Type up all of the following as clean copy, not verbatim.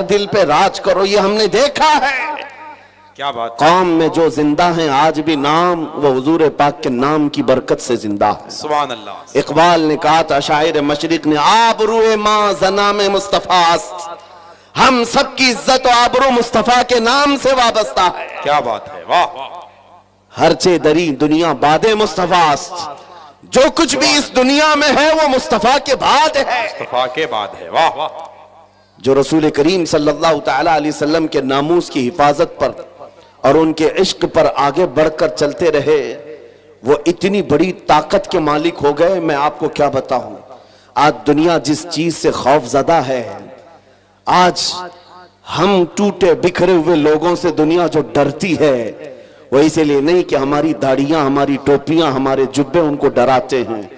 दिल पे राज करो, ये हमने देखा है। क्या बात। कौम में जो जिंदा है आज भी नाम वो हुजूर पाक के नाम की बरकत से जिंदा है। सुभान अल्लाह। इकबाल ने कहा था, शायर मशरिक ने, आबरूए माँ जना में मुस्तफास्त, हम सबकी इज्जत और आबरू मुस्तफा के नाम से वाबस्ता है। क्या बात है, वाह। हरचे दरी दुनिया बादे मुस्तफास्त, जो कुछ भी इस दुनिया में है वो मुस्तफा के बाद है। मुस्तफा के बाद है, वाह वाह। जो रसूल करीम सल्लल्लाहु तआला अलैहि वसल्लम के नामूस की हिफाजत पर और उनके इश्क पर आगे बढ़कर चलते रहे, वो इतनी बड़ी ताकत के मालिक हो गए, मैं आपको क्या बताऊं। आज दुनिया जिस चीज से खौफजदा है, आज हम टूटे बिखरे हुए लोगों से दुनिया जो डरती है, वो इसीलिए नहीं कि हमारी दाढ़ियां, हमारी टोपियां, हमारे जुब्बे उनको डराते हैं,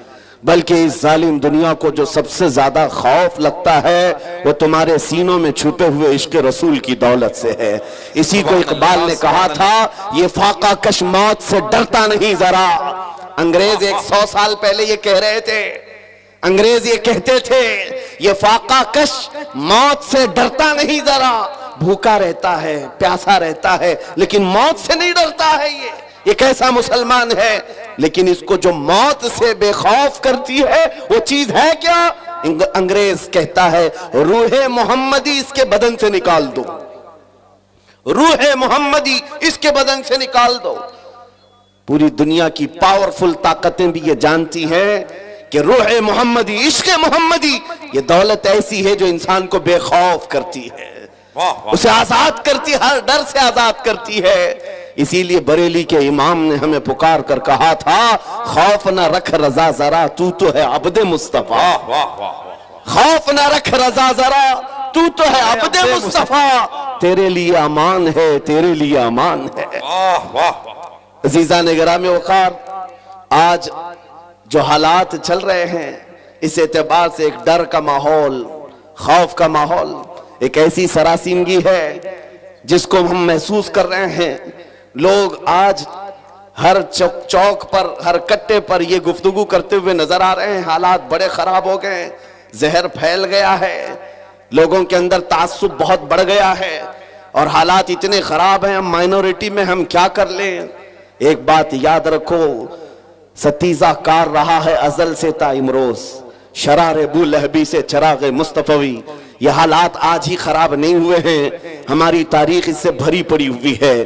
बल्कि इस जालिम दुनिया को जो सबसे ज्यादा खौफ लगता है वो तुम्हारे सीनों में छुपे हुए इश्क रसूल की दौलत से है। इसी को इकबाल ने कहा था, ये फाका कश मौत से डरता नहीं जरा। अंग्रेज 100 साल पहले ये कह रहे थे, अंग्रेज ये कहते थे, ये फाका कश मौत से डरता नहीं जरा, भूखा रहता है, प्यासा रहता है, लेकिन मौत से नहीं डरता है। ये कैसा मुसलमान है। लेकिन इसको जो मौत से बेखौफ करती है वो चीज है क्या? अंग्रेज कहता है, रूहे मोहम्मदी इसके बदन से निकाल दो, रूहे मोहम्मदी इसके बदन से निकाल दो। पूरी दुनिया की पावरफुल ताकतें भी ये जानती हैं कि रूहे मोहम्मदी, इश्क मोहम्मदी, ये दौलत ऐसी है जो इंसान को बेखौफ करती है, उसे आजाद करती, हर डर से आजाद करती है। इसीलिए बरेली के इमाम ने हमें पुकार कर कहा था, खौफ न रख रजा जरा, तू तो है अब्दे मुस्तफा। खौफ न रख रजा जरा, तू तो है अब्दे मुस्तफा, तेरे लिए अमान है, तेरे लिए अमान है। अजीजा ने गिरामी वकार, आज जो हालात चल रहे हैं, इस एतबार से एक डर का माहौल, खौफ का माहौल, एक ऐसी सरासीमगी है जिसको हम महसूस कर रहे हैं। लोग आज हर चौक पर, हर कट्टे पर ये गुफ्तगू करते हुए नजर आ रहे हैं, हालात बड़े खराब हो गए, जहर फैल गया है, लोगों के अंदर तासुब बहुत बढ़ गया है और हालात इतने खराब हैं, हम माइनॉरिटी में हम क्या कर लें। एक बात याद रखो, सतीजा कार रहा है अजल से ता इमरोज, शरारे बू लहबी से चरागे मुस्तफवी। ये हालात आज ही खराब नहीं हुए हैं, हमारी तारीख इससे भरी पड़ी हुई है।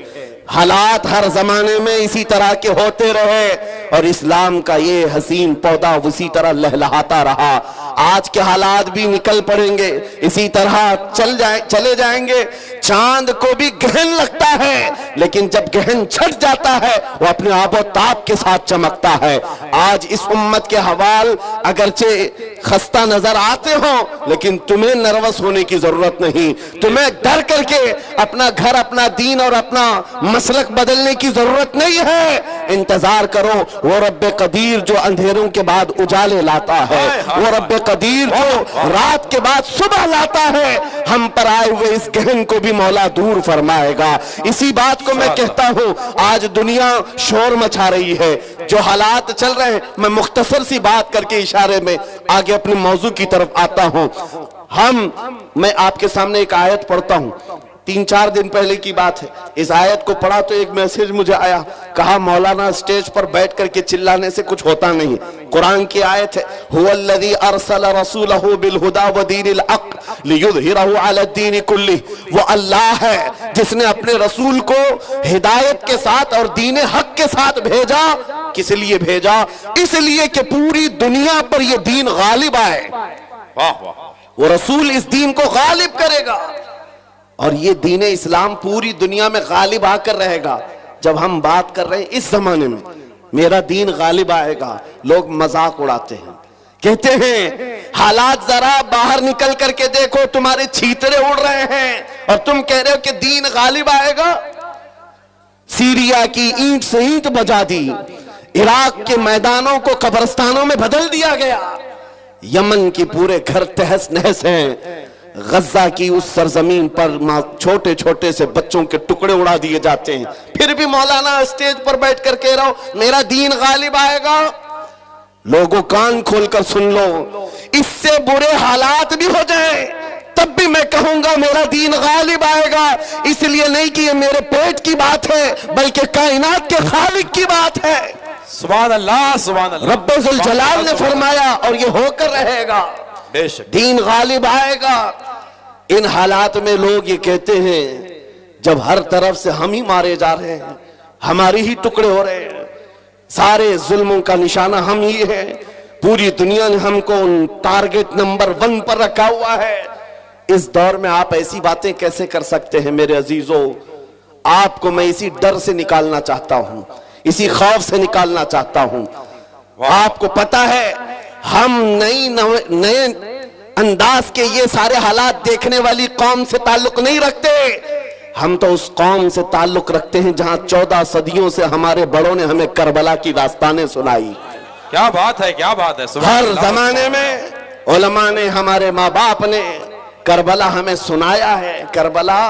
हालात हर जमाने में इसी तरह के होते रहे और इस्लाम का ये हसीन पौधा उसी तरह लहलहाता रहा। आज के हालात भी निकल पड़ेंगे, इसी तरह चले जाएंगे। चांद को भी गहन लगता है, लेकिन जब गहन छट जाता है वो अपने आबो ताब के साथ चमकता है। आज इस उम्मत के हवाल अगरचे खस्ता नजर आते हो, लेकिन तुम्हें नर्वस होने की जरूरत नहीं, तुम्हें डर करके अपना घर, अपना दीन और अपना मसलक बदलने की जरूरत नहीं है। इंतजार करो, वो रब्बे कदीर जो अंधेरों के बाद उजाले लाता है, वो रब्बे कदीर जो रात के बाद सुबह लाता है, हम पर आए हुए इस गहन को भी मौला दूर फरमाएगा। इसी बात को मैं कहता हूं, आज दुनिया शोर मचा रही है, जो हालात चल रहे हैं, मैं मुख्तसर सी बात करके इशारे में आगे अपने मौजू की तरफ आता हूं। मैं आपके सामने एक आयत पढ़ता हूं, 3-4 दिन पहले की बात है। इस आयत को पढ़ा तो एक मैसेज मुझे आया, कहा मौलाना स्टेज पर बैठ करके चिल्लाने से कुछ होता नहीं। कुरान की आयत है, हुवल्लज़ी अरसला रसूलहु बिल हुदा व दीनिल हक़ लियुज़हिरहु अला दीनि कुल्लिह। वो अल्लाह है जिसने अपने रसूल को हिदायत के साथ और दीन हक के साथ भेजा। किस लिए भेजा? इसलिए कि पूरी दुनिया पर यह दीन गालिब आए। वो रसूल इस दीन को गालिब करेगा और ये दीन इस्लाम पूरी दुनिया में गालिब आकर रहेगा। जब हम बात कर रहे हैं इस जमाने में मेरा दीन गालिब आएगा, लोग मजाक उड़ाते हैं, कहते हैं हालात जरा बाहर निकल करके देखो, तुम्हारे छीतरे उड़ रहे हैं और तुम कह रहे हो कि दीन गालिब आएगा। सीरिया की ईंट से ईंट बजा दी, इराक के मैदानों को कब्रिस्तानों में बदल दिया गया, यमन की पूरे घर तहस नहस हैं, गज्जा की उस सरजमीन पर छोटे छोटे से बच्चों के टुकड़े उड़ा दिए जाते हैं, फिर भी मौलाना स्टेज पर बैठकर कह रहा हूं मेरा दीन गालिब आएगा। लोगों कान खोलकर सुन लो, इससे बुरे हालात भी हो जाए तब भी मैं कहूंगा मेरा दीन गालिब आएगा। इसलिए नहीं कि ये मेरे पेट की बात है, बल्कि कायनात के खालिक की बात है। सुभान अल्लाह, सुभान अल्लाह। रब्बे जुल जलाल ने फरमाया और ये होकर रहेगा, बेशक दीन गालिब आएगा। इन हालात में लोग ये कहते हैं जब हर तरफ से हम ही मारे जा रहे हैं, हमारे ही टुकड़े हो रहे हैं, सारे जुल्मों का निशाना हम ही है, पूरी दुनिया ने हमको टारगेट नंबर 1 पर रखा हुआ है। इस दौर में आप ऐसी बातें कैसे कर सकते हैं? मेरे अजीजों, आपको मैं इसी डर से निकालना चाहता हूं, इसी खौफ से निकालना चाहता हूं। आपको पता है हम नए अंदाज के ये सारे हालात देखने वाली कौम से ताल्लुक नहीं रखते। हम तो उस कौम से ताल्लुक रखते हैं जहां 14 सदियों से हमारे बड़ों ने हमें करबला की दास्तानें सुनाई। क्या बात है, क्या बात है। हर जमाने में उलमा ने, हमारे माँ बाप ने करबला हमें सुनाया है। करबला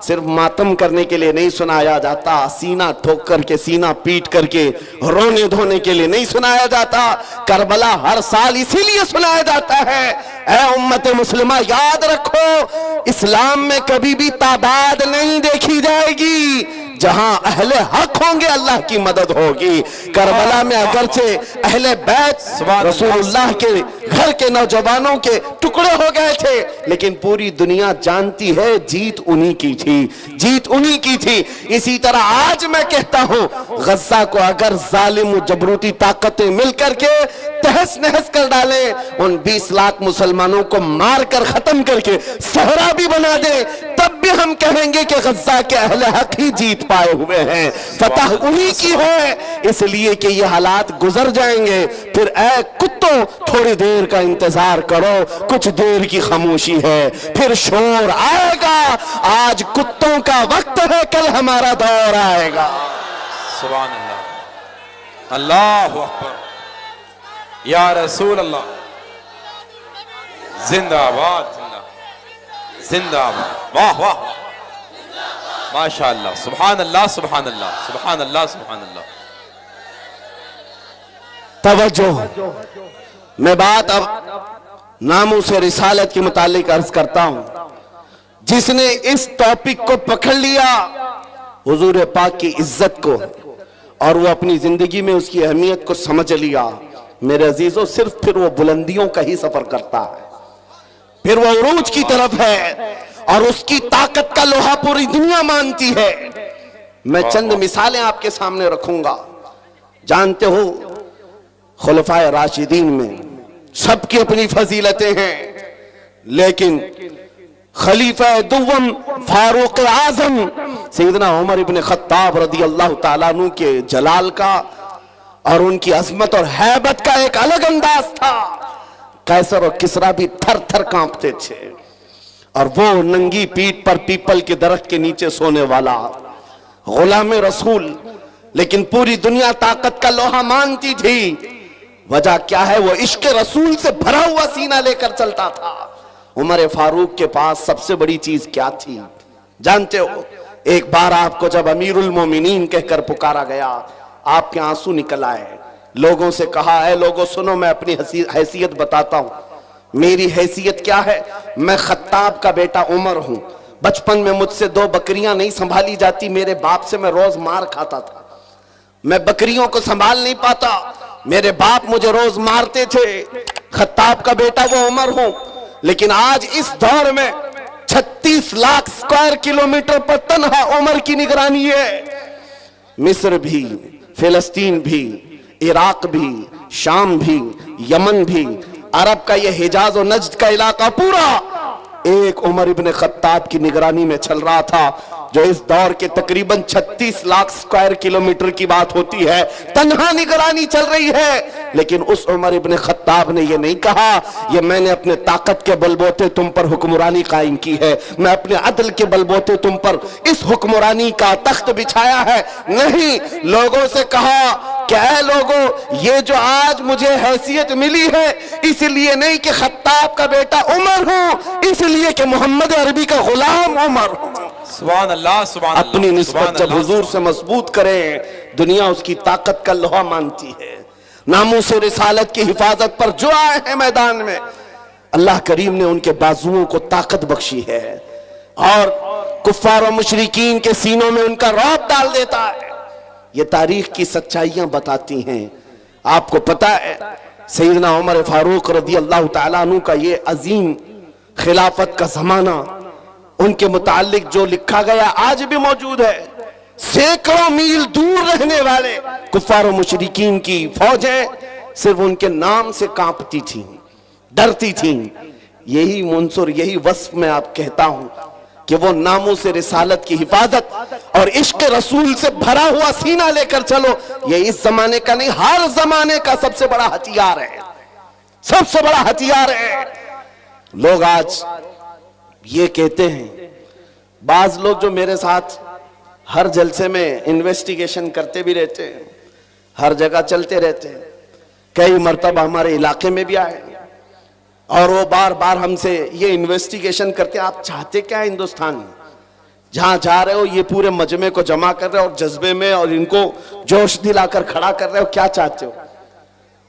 सिर्फ मातम करने के लिए नहीं सुनाया जाता, सीना ठोक करके, सीना पीट करके रोने धोने के लिए नहीं सुनाया जाता। करबला हर साल इसीलिए सुनाया जाता है, ऐ उम्मत मुस्लिमा याद रखो, इस्लाम में कभी भी तादाद नहीं देखी जाएगी। जहां अहले हक होंगे अल्लाह की मदद होगी। करबला में अगरचे अहले बैत रसूलुल्लाह के घर के नौजवानों के टुकड़े हो गए थे, लेकिन पूरी दुनिया जानती है जीत उन्हीं की थी, जीत उन्हीं की थी। इसी तरह आज मैं कहता हूं, गज्जा को अगर जालिम जबरूती ताकतें मिलकर के तहस नहस कर डाले, उन 20 लाख मुसलमानों को मार कर खत्म करके सहरा भी बना दे, तब भी हम कहेंगे कि गज्जा के अहले हक ही जीत पाए हुए हैं, फतह उन्हीं की है। इसलिए कि ये हालात गुजर जाएंगे, फिर ऐ कुत्तों थोड़ी देर का इंतजार करो, कुछ देर की खामोशी है, फिर शोर आएगा। आज कुत्तों का वक्त है, कल हमारा दौर आएगा। सुभान अल्लाह, अल्लाहु अकबर, या रसूल अल्लाह, जिंदाबाद, जिंदाबाद, वाह वाह, माशाअल्लाह, सुभान अल्लाह, सुभान अल्लाह, सुभान अल्लाह, सुभान अल्लाह। तवज्जो, मैं बात अब नामों से रिसालत के मुतालिक अर्ज करता हूं। जिसने इस टॉपिक को पकड़ लिया, हुजूर पाक की इज्जत को, और वो अपनी जिंदगी में उसकी अहमियत को समझ लिया, मेरे अजीजों, सिर्फ फिर वो बुलंदियों का ही सफर करता है, फिर वो उरूज की तरफ है, और उसकी ताकत का लोहा पूरी दुनिया मानती है। मैं चंद मिसालें आपके सामने रखूंगा। जानते हो, खुलफाए राशिदीन में सबकी अपनी फजीलतें हैं, लेकिन खलीफा दुव्वम फारूक आजम सैयदना उमर इब्न खत्ताब रदी अल्लाह ताला अन्हु के जलाल का और उनकी अजमत और हैबत का एक अलग अंदाज था। कैसर और किसरा भी थर थर कांपते थे, और वो नंगी पीठ पर पीपल के दरख्त के नीचे सोने वाला गुलाम रसूल, लेकिन पूरी दुनिया ताकत का लोहा मानती थी। वजह क्या है? वो इश्क रसूल से भरा हुआ सीना लेकर चलता था। उमर फारूक के पास सबसे बड़ी चीज क्या थी जानते हो? एक बार आपको जब अमीरुल मोमिनीन कहकर पुकारा गया, आपके आंसू निकल आए। लोगों से कहा, है लोगों सुनो, मैं अपनी हैसियत बताता हूं। मेरी हैसियत क्या है? मैं खत्ताब का बेटा उमर हूं। बचपन में मुझसे 2 बकरियां नहीं संभाली जाती, मेरे बाप से मैं रोज मार खाता था। मैं बकरियों को संभाल नहीं पाता, मेरे बाप मुझे रोज मारते थे। खत्ताब का बेटा वो उमर हूं, लेकिन आज इस दौर में 36 लाख स्क्वायर किलोमीटर पर तन्हा उमर की निगरानी है। मिस्र भी, फिलिस्तीन भी, इराक भी, शाम भी, यमन भी, अरब का यह हिजाज और नज्द का इलाका पूरा एक उमर इब्न खत्ताब की निगरानी में चल रहा था, जो इस दौर के तकरीबन 36 लाख स्क्वायर किलोमीटर की बात होती है। तन्हा निगरानी चल रही है, लेकिन उस उमर इब्न खत्ताब ने यह नहीं कहा, ये मैंने अपने ताकत के बलबोते तुम पर हुक्मरानी कायम की है, मैं अपने अदल के बलबोते तुम पर इस हुक्मरानी का तख्त बिछाया है। नहीं, लोगों से कहा, क्या है लोगों, ये जो आज मुझे हैसियत मिली है इसलिए नहीं कि खत्ताब का बेटा उमर हूं, इसलिए कि मोहम्मद अरबी का गुलाम उमर हूं। सुभान अल्लाह, सुभान अल्लाह। अपनी निस्बत जब हुजूर से मजबूत करें, दुनिया उसकी ताकत का लोहा मानती है। नामों से रिसालत की हिफाजत पर जो आए हैं मैदान में, अल्लाह करीम ने उनके बाजुओं को ताकत बख्शी है और कुफ्फार और मुशरिकीन के सीनों में उनका रौब डाल देता है। ये तारीख की सच्चाइयां बताती हैं। आपको पता है सैयदना उमर फारूक रज़ी अल्लाह तआला अन्हु का ये अजीम खिलाफत का जमाना, उनके मुतालिक जो लिखा गया आज भी मौजूद है। सैकड़ों मील दूर रहने वाले कुफ्फार और मुशरिकीन की फौजें सिर्फ उनके नाम से कांपती थीं, डरती थीं। यही मुंसुर, यही वस्फ में आप कहता हूं कि वो नामों से रिसालत की हिफाजत और इश्क रसूल से भरा हुआ सीना लेकर चलो। ये इस जमाने का नहीं, हर जमाने का सबसे बड़ा हथियार है, सबसे बड़ा हथियार है। लोग आज ये कहते हैं, बाज लोग जो मेरे साथ हर जलसे में इन्वेस्टिगेशन करते भी रहते हैं, हर जगह चलते रहते हैं, कई मर्तबा हमारे इलाके में भी आए और वो बार बार हमसे ये इन्वेस्टिगेशन करते, आप चाहते क्या हिंदुस्तान में? जहां जा रहे हो ये पूरे मजमे को जमा कर रहे हो और जज्बे में और इनको जोश दिलाकर खड़ा कर रहे हो, क्या चाहते हो?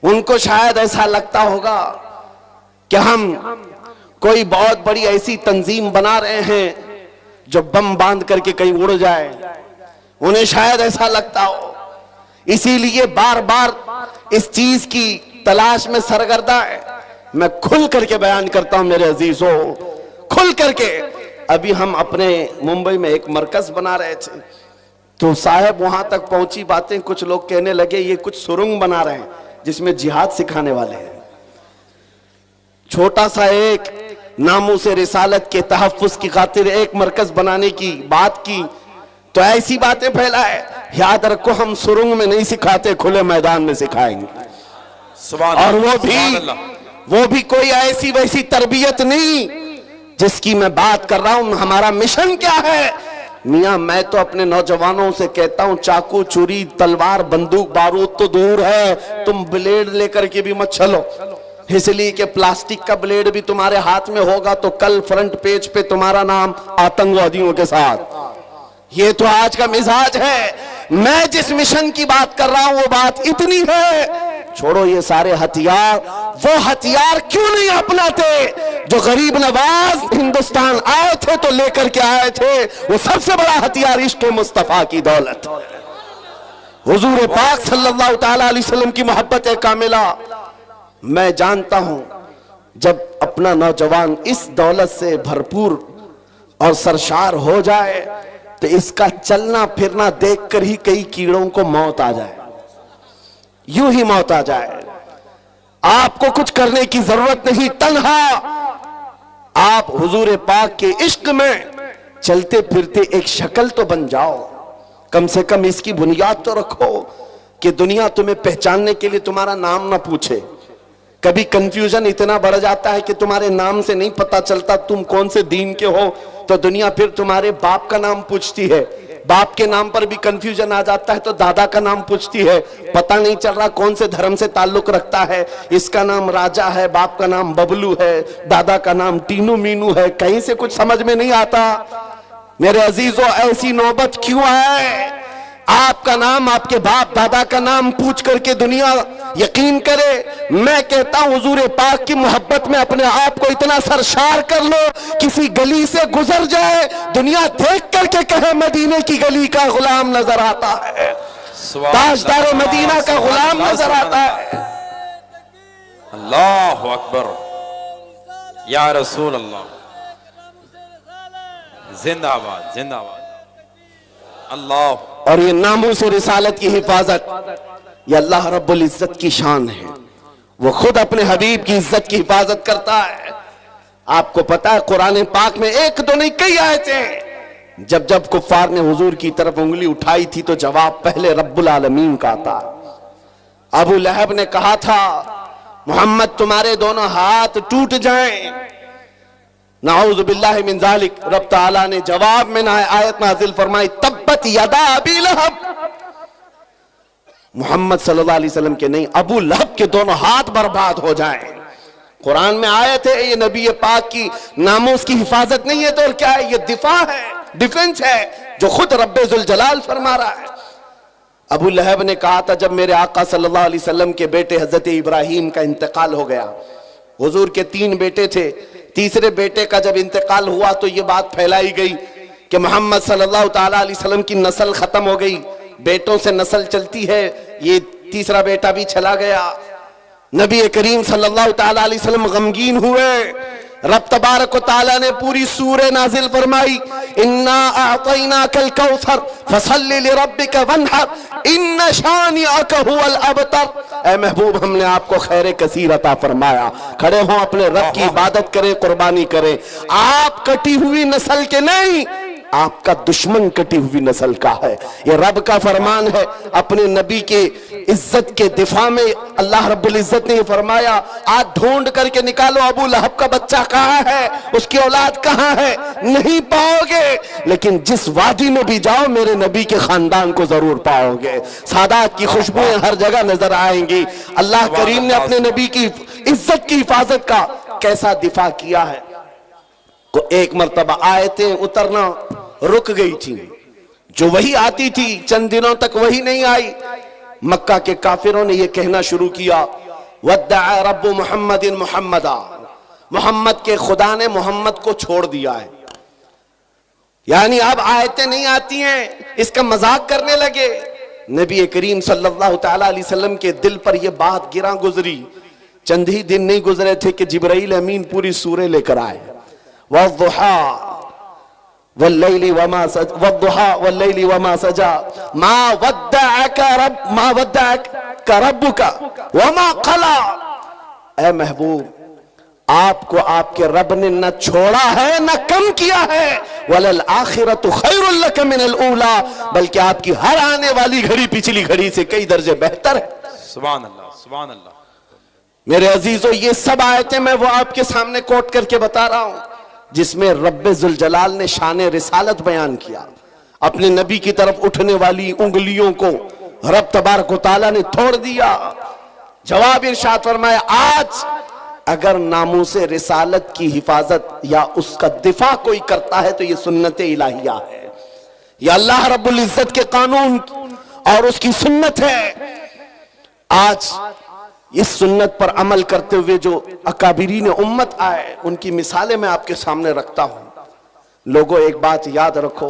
उनको शायद ऐसा लगता होगा कि हम कोई बहुत बड़ी ऐसी तंजीम बना रहे हैं जो बम बांध करके कहीं उड़ जाए, उन्हें शायद ऐसा लगता हो। इसीलिए बार बार इस चीज की तलाश में सरगर्दा है। मैं खुल करके बयान करता हूं मेरे अजीजों, खुल करके। अभी हम अपने मुंबई में एक मरकज बना रहे थे तो साहब वहां तक पहुंची बातें, कुछ लोग कहने लगे ये कुछ सुरंग बना रहे हैं जिसमें जिहाद सिखाने वाले हैं। छोटा सा एक नामों से रिसालत के तहफ्फुज की खातिर एक मरकज बनाने की बात की तो ऐसी बातें फैलाए। याद रखो, हम सुरंग में नहीं सिखाते, खुले मैदान में सिखाएंगे। और वो भी कोई ऐसी वैसी तरबियत नहीं जिसकी मैं बात कर रहा हूं। हमारा मिशन क्या है मियां? मैं तो अपने नौजवानों से कहता हूं, चाकू छुरी तलवार बंदूक बारूद तो दूर है, तुम ब्लेड लेकर के भी मत चलो, इसलिए कि प्लास्टिक का ब्लेड भी तुम्हारे हाथ में होगा तो कल फ्रंट पेज पे तुम्हारा नाम आतंकवादियों के साथ। ये तो आज का मिजाज है। मैं जिस मिशन की बात कर रहा हूं वो बात इतनी है, छोड़ो ये सारे हथियार। वो हथियार क्यों नहीं अपनाते जो गरीब नवाज हिंदुस्तान आए थे तो लेकर के आए थे? वो सबसे बड़ा हथियार इश्क मुस्तफा की दौलत, हुजूर पाक सल्लल्लाहु तआला अलैहि वसल्लम की मोहब्बत कामिला। मैं जानता हूं जब अपना नौजवान इस दौलत से भरपूर और सरशार हो जाए तो इसका चलना फिरना देखकर ही कई कीड़ों को मौत आ जाए, यूं ही मौत आ जाए। आपको कुछ करने की जरूरत नहीं, तन्हा आप हुजूर पाक के इश्क में चलते फिरते एक शक्ल तो बन जाओ। कम से कम इसकी बुनियाद तो रखो कि दुनिया तुम्हें पहचानने के लिए तुम्हारा नाम ना पूछे। कभी कंफ्यूजन इतना बढ़ जाता है कि तुम्हारे नाम से नहीं पता चलता तुम कौन से दीन के हो, तो दुनिया फिर तुम्हारे बाप का नाम पूछती है। बाप के नाम पर भी कंफ्यूजन आ जाता है तो दादा का नाम पूछती है। पता नहीं चल रहा कौन से धर्म से ताल्लुक रखता है, इसका नाम राजा है, बाप का नाम बबलू है, दादा का नाम टीनू मीनू है, कहीं से कुछ समझ में नहीं आता। मेरे अजीजों, ऐसी नौबत क्यों आए? आपका नाम, आपके बाप दादा का नाम पूछ करके दुनिया यकीन करे। मैं कहता हूं हुजूर पाक की मोहब्बत में अपने आप को इतना सरशार कर लो, किसी गली से गुजर जाए दुनिया देख करके कहे मदीने की गली का गुलाम नजर आता है, ताजदार मदीना का गुलाम नजर आता है। अल्लाह अकबर, या रसूल अल्लाह, जिंदाबाद जिंदाबाद अल्लाह। और ये नामों से रिसालत की हिफाजत ये अल्लाह रब्बुल इज्जत की शान है। वो खुद अपने हबीब की इज्जत की हिफाजत करता है। आपको पता है कुरान पाक में एक दो नहीं कई आयतें जब जब कुफ्फार ने हुजूर की तरफ उंगली उठाई थी तो जवाब पहले रब्बुल आलमीन का था। अबू लहब ने कहा था मोहम्मद तुम्हारे दोनों हाथ टूट जाएं, नाऊज़ु बिल्लाहि मिन ज़ालिक। रब ताला ने जवाब में आयत नाजिल फरमाई तब्बत यदा अबी लहब। मोहम्मद सल्लल्लाहु अलैहि वसल्लम के नहीं, अबू लहब के दोनों हाथ बर्बाद हो जाएं। कुरान में आयत है, ये नबी पाक की नामोस की हिफाजत नहीं है तो और क्या है? ये दिफा है, डिफेंस है जो खुद रब्बे जुल जलाल फरमा रहा है। अबू लहब ने कहा था जब मेरे आका सल्लल्लाहु अलैहि वसल्लम के बेटे हजरत इब्राहिम का इंतकाल हो गया, हुजूर के 3 बेटे थे, तीसरे बेटे का जब इंतकाल हुआ तो ये बात फैलाई गई कि मोहम्मद सल्लल्लाहु ताला अलैहि वसल्लम की नस्ल खत्म हो गई, बेटों से नस्ल चलती है, ये तीसरा बेटा भी चला गया। नबी करीम सल्लल्लाहु ताला अलैहि वसल्लम गमगीन हुए। रब तबारक व तआला ने पूरी सूरह नाजिल फरमाई, इन्ना अअतैनाकल कौसर फसल्लि लिरब्बिका वन्हर इन्न शानिअका हुवल अबतर। ऐ महबूब, हमने आपको खैर कसीर अता फरमाया, खड़े हो अपने रब की इबादत करें, कुर्बानी करें। आप कटी हुई नस्ल के नहीं, आपका दुश्मन कटी हुई नस्ल का है। ये रब का फरमान है। अपने नबी के इज्जत के दिफा में अल्लाह रब्बुल इज्जत ने फरमाया, आज ढूंढ करके निकालो अबू लहब का बच्चा कहाँ है, उसकी औलाद कहाँ है, नहीं पाओगे। लेकिन जिस वादी में भी जाओ मेरे नबी के खानदान को जरूर पाओगे। सादात की खुशबुएं हर जगह नजर आएंगी। अल्लाह करीम ने अपने नबी की इज्जत की हिफाजत का कैसा दिफा किया है। को एक मर्तबा आयतें उतरना रुक गई थी, जो वही आती थी चंद दिनों तक वही नहीं आई। मक्का के काफिरों ने यह कहना शुरू किया, वद्दअ रब्बु मुहम्मदिन मुहम्मदा, मोहम्मद के खुदा ने मोहम्मद को छोड़ दिया है। यानी अब आयतें नहीं आती हैं, इसका मजाक करने लगे। नबी करीम सल्लल्लाहु ताला अलैहि वसल्लम के दिल पर यह बात गिरा गुजरी। चंद ही दिन नहीं गुजरे थे कि जिब्राइल अमीन पूरी सूरह लेकर आए। वद्दुहा वल्लैलि वमा सजा, वद्दुहा वल्लैलि वमा सजा, मा वद्दअका रब्बुका वमा क़ला। ऐ महबूब, आपको आपके रब ने न छोड़ा है न कम किया है। वलल आखिरतु खैरुल लक मिनल ऊला, बल्कि आपकी हर आने वाली घड़ी पिछली घड़ी से कई दर्जे बेहतर है। सुभान अल्लाह, सुभान अल्लाह। मेरे अजीजों, ये सब आयतें मैं वो आपके सामने कोट करके बता रहा हूं जिसमें रब्बे जुल जलाल ने शान रिसालत बयान किया। अपने नबी की तरफ उठने वाली उंगलियों को रब तबारक व तआला ने तोड़ दिया। जवाब इरशाद फरमाया, आज अगर नामूसे रिसालत की हिफाजत या उसका दिफा कोई करता है तो ये सुन्नत इलाहिया है, यह अल्लाह रब्बुल इज्जत के कानून और उसकी सुन्नत है। आज इस सुन्नत पर अमल करते हुए जो अकाबिरीन उम्मत आए, उनकी मिसालें मैं आपके सामने रखता हूं। लोगों, एक बात याद रखो,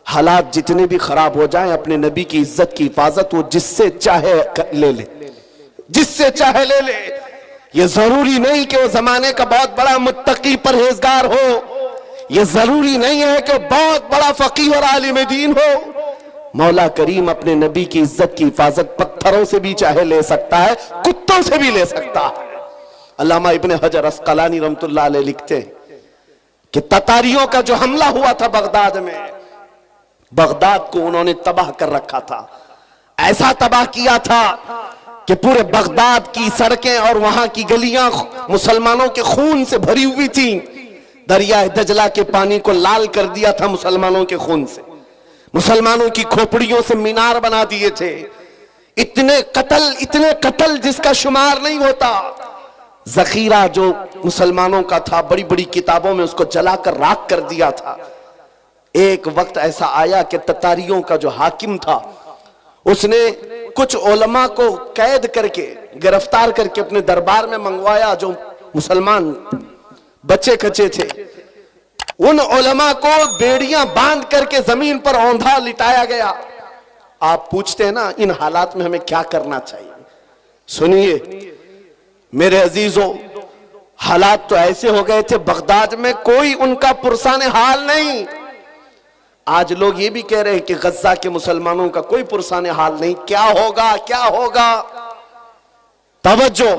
हालात जितने भी खराब हो जाएं, अपने नबी की इज्जत की हिफाजत वो जिससे चाहे ले ले, जिससे चाहे ले ले। ये जरूरी नहीं कि वो जमाने का बहुत बड़ा मुत्तकी परहेजगार हो, ये जरूरी नहीं है कि बहुत बड़ा फकीह और आलिम दीन हो। मौला करीम अपने नबी की इज्जत की हिफाजत पत्थरों से भी चाहे ले सकता है, कुत्तों से भी ले सकता है। अल्लामा इब्ने हजर अस्कलानी रहमतुल्लाह अलैह लिखते हैं कि ततारियों का जो हमला हुआ था बगदाद में, बगदाद को उन्होंने तबाह कर रखा था। ऐसा तबाह किया था कि पूरे बगदाद की सड़कें और वहां की गलियां मुसलमानों के खून से भरी हुई थी। दरिया दजला के पानी को लाल कर दिया था मुसलमानों के खून से। मुसलमानों की खोपड़ियों से मीनार बना दिए थे। इतने कत्ल जिसका शुमार नहीं होता। जखीरा जो मुसलमानों का था, बड़ी बड़ी किताबों में उसको जलाकर राख कर दिया था। एक वक्त ऐसा आया कि ततारियों का जो हाकिम था, उसने कुछ उलमा को कैद करके, गिरफ्तार करके अपने दरबार में मंगवाया जो मुसलमान बच्चे कच्चे थे। उन उलमा को बेड़ियां बांध करके जमीन पर औंधा लिटाया गया। आप पूछते हैं ना, इन हालात में हमें क्या करना चाहिए? सुनिए मेरे अजीजों, हालात तो ऐसे हो गए थे बगदाद में, कोई उनका पुरसाने हाल नहीं। आज लोग ये भी कह रहे हैं कि गज्जा के मुसलमानों का कोई पुरसाने हाल नहीं। क्या होगा, क्या होगा? तवज्जो,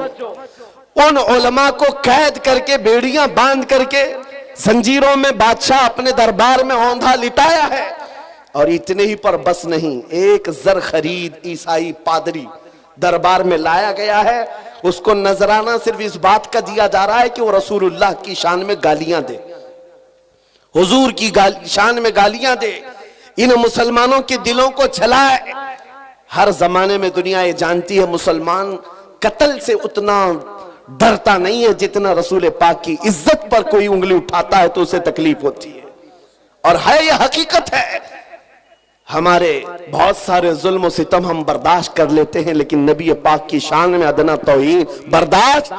उन उलमा को कैद करके, बेड़ियां बांध करके, जंजीरों में बादशाह अपने दरबार में औंधा लिटाया है। और इतने ही पर बस नहीं, एक जर खरीद ईसाई पादरी दरबार में लाया गया है। उसको नजराना सिर्फ इस बात का दिया जा रहा है कि वो रसूलुल्लाह की शान में गालियां दे, हुजूर की शान में गालियां दे, इन मुसलमानों के दिलों को जलाए। हर जमाने में दुनिया ये जानती है मुसलमान कत्ल से उतना डरता नहीं है जितना रसूल पाक की इज्जत पर कोई उंगली उठाता है तो उसे तकलीफ होती है। और है यह हकीकत है। हमारे बहुत सारे जुल्म और सितम हम बर्दाश्त कर लेते हैं, लेकिन नबी पाक की शान में अदना तौहीन बर्दाश्त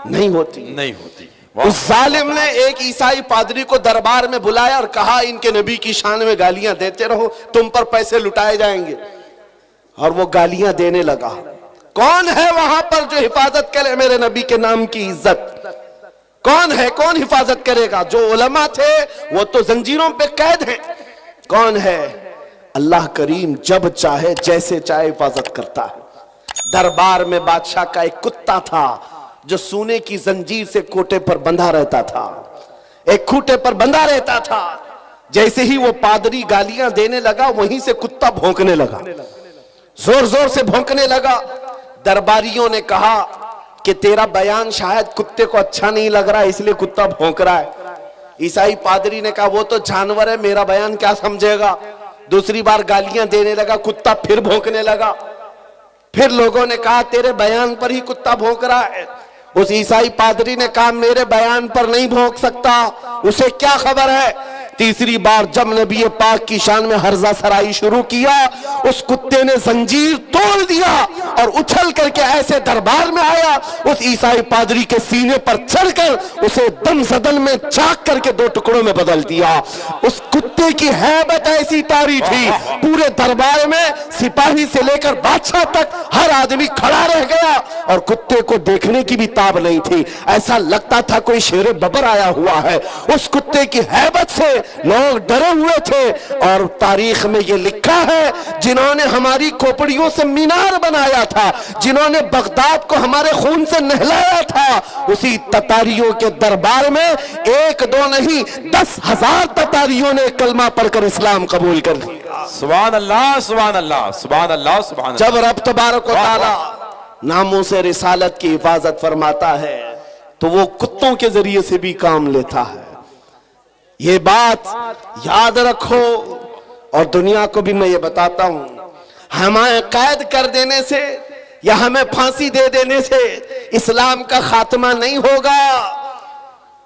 नहीं होती। नहीं होती। उस जालिम ने एक ईसाई पादरी को दरबार में बुलाया और कहा, इनके नबी की शान में गालियां देते रहो, तुम पर पैसे लुटाए जाएंगे। और वो गालियां देने लगा। कौन है वहां पर जो हिफाजत करे मेरे नबी के नाम की इज्जत? कौन है, कौन हिफाजत करेगा? जो उलमा थे वो तो जंजीरों पे कैद हैं। कौन है? अल्लाह करीम जब चाहे जैसे चाहे हिफाजत करता है। दरबार में बादशाह का एक कुत्ता था जो सोने की जंजीर से कोटे पर बंधा रहता था, एक खूंटे पर बंधा रहता था। जैसे ही वो पादरी गालियां देने लगा, वहीं से कुत्ता भौंकने लगा, जोर जोर से भौंकने लगा। दरबारियों ने कहा कि तेरा बयान शायद कुत्ते को अच्छा नहीं लग रहा है, इसलिए कुत्ता भौंक रहा है। ईसाई पादरी ने कहा, वो तो जानवर है, मेरा बयान क्या समझेगा। दूसरी बार गालियां देने लगा, कुत्ता फिर भौंकने लगा। फिर लोगों ने कहा, तेरे बयान पर ही कुत्ता भौंक रहा है। उस ईसाई पादरी ने कहा, मेरे बयान पर नहीं भौंक सकता, उसे क्या खबर है। तीसरी बार जब नबी पाक की शान में हर्जा सराई शुरू किया, उस कुत्ते ने जंजीर तोड़ दिया और उछल करके ऐसे दरबार में आया, उस ईसाई पादरी के सीने पर चढ़कर उसे दम सदन में चाक करके दो टुकड़ों में बदल दिया। उस कुत्ते की हैबत ऐसी तारी थी, पूरे दरबार में सिपाही से लेकर बादशाह तक हर आदमी खड़ा रह गया और कुत्ते को देखने की भी ताब नहीं थी। ऐसा लगता था कोई शेर बबर आया हुआ है। उस कुत्ते की हैबत से लोग डरे हुए थे। और तारीख में यह लिखा है, जिन्होंने हमारी खोपड़ियों से मीनार बनाया था, जिन्होंने बगदाद को हमारे खून से नहलाया था, उसी ततारियों के दरबार में एक दो नहीं 10,000 ततारियों ने कलमा पढ़कर इस्लाम कबूल कर लिया। सुभान अल्लाह, सुभान अल्लाह, सुभान अल्लाह, सुभान अल्लाह। जब रब तबारक व तआला नामों से रिसालत की हिफाजत फरमाता है तो वो कुत्तों के जरिए से भी काम लेता है। ये बात याद रखो। और दुनिया को भी मैं ये बताता हूं, हमें कैद कर देने से या हमें फांसी दे देने से इस्लाम का खात्मा नहीं होगा।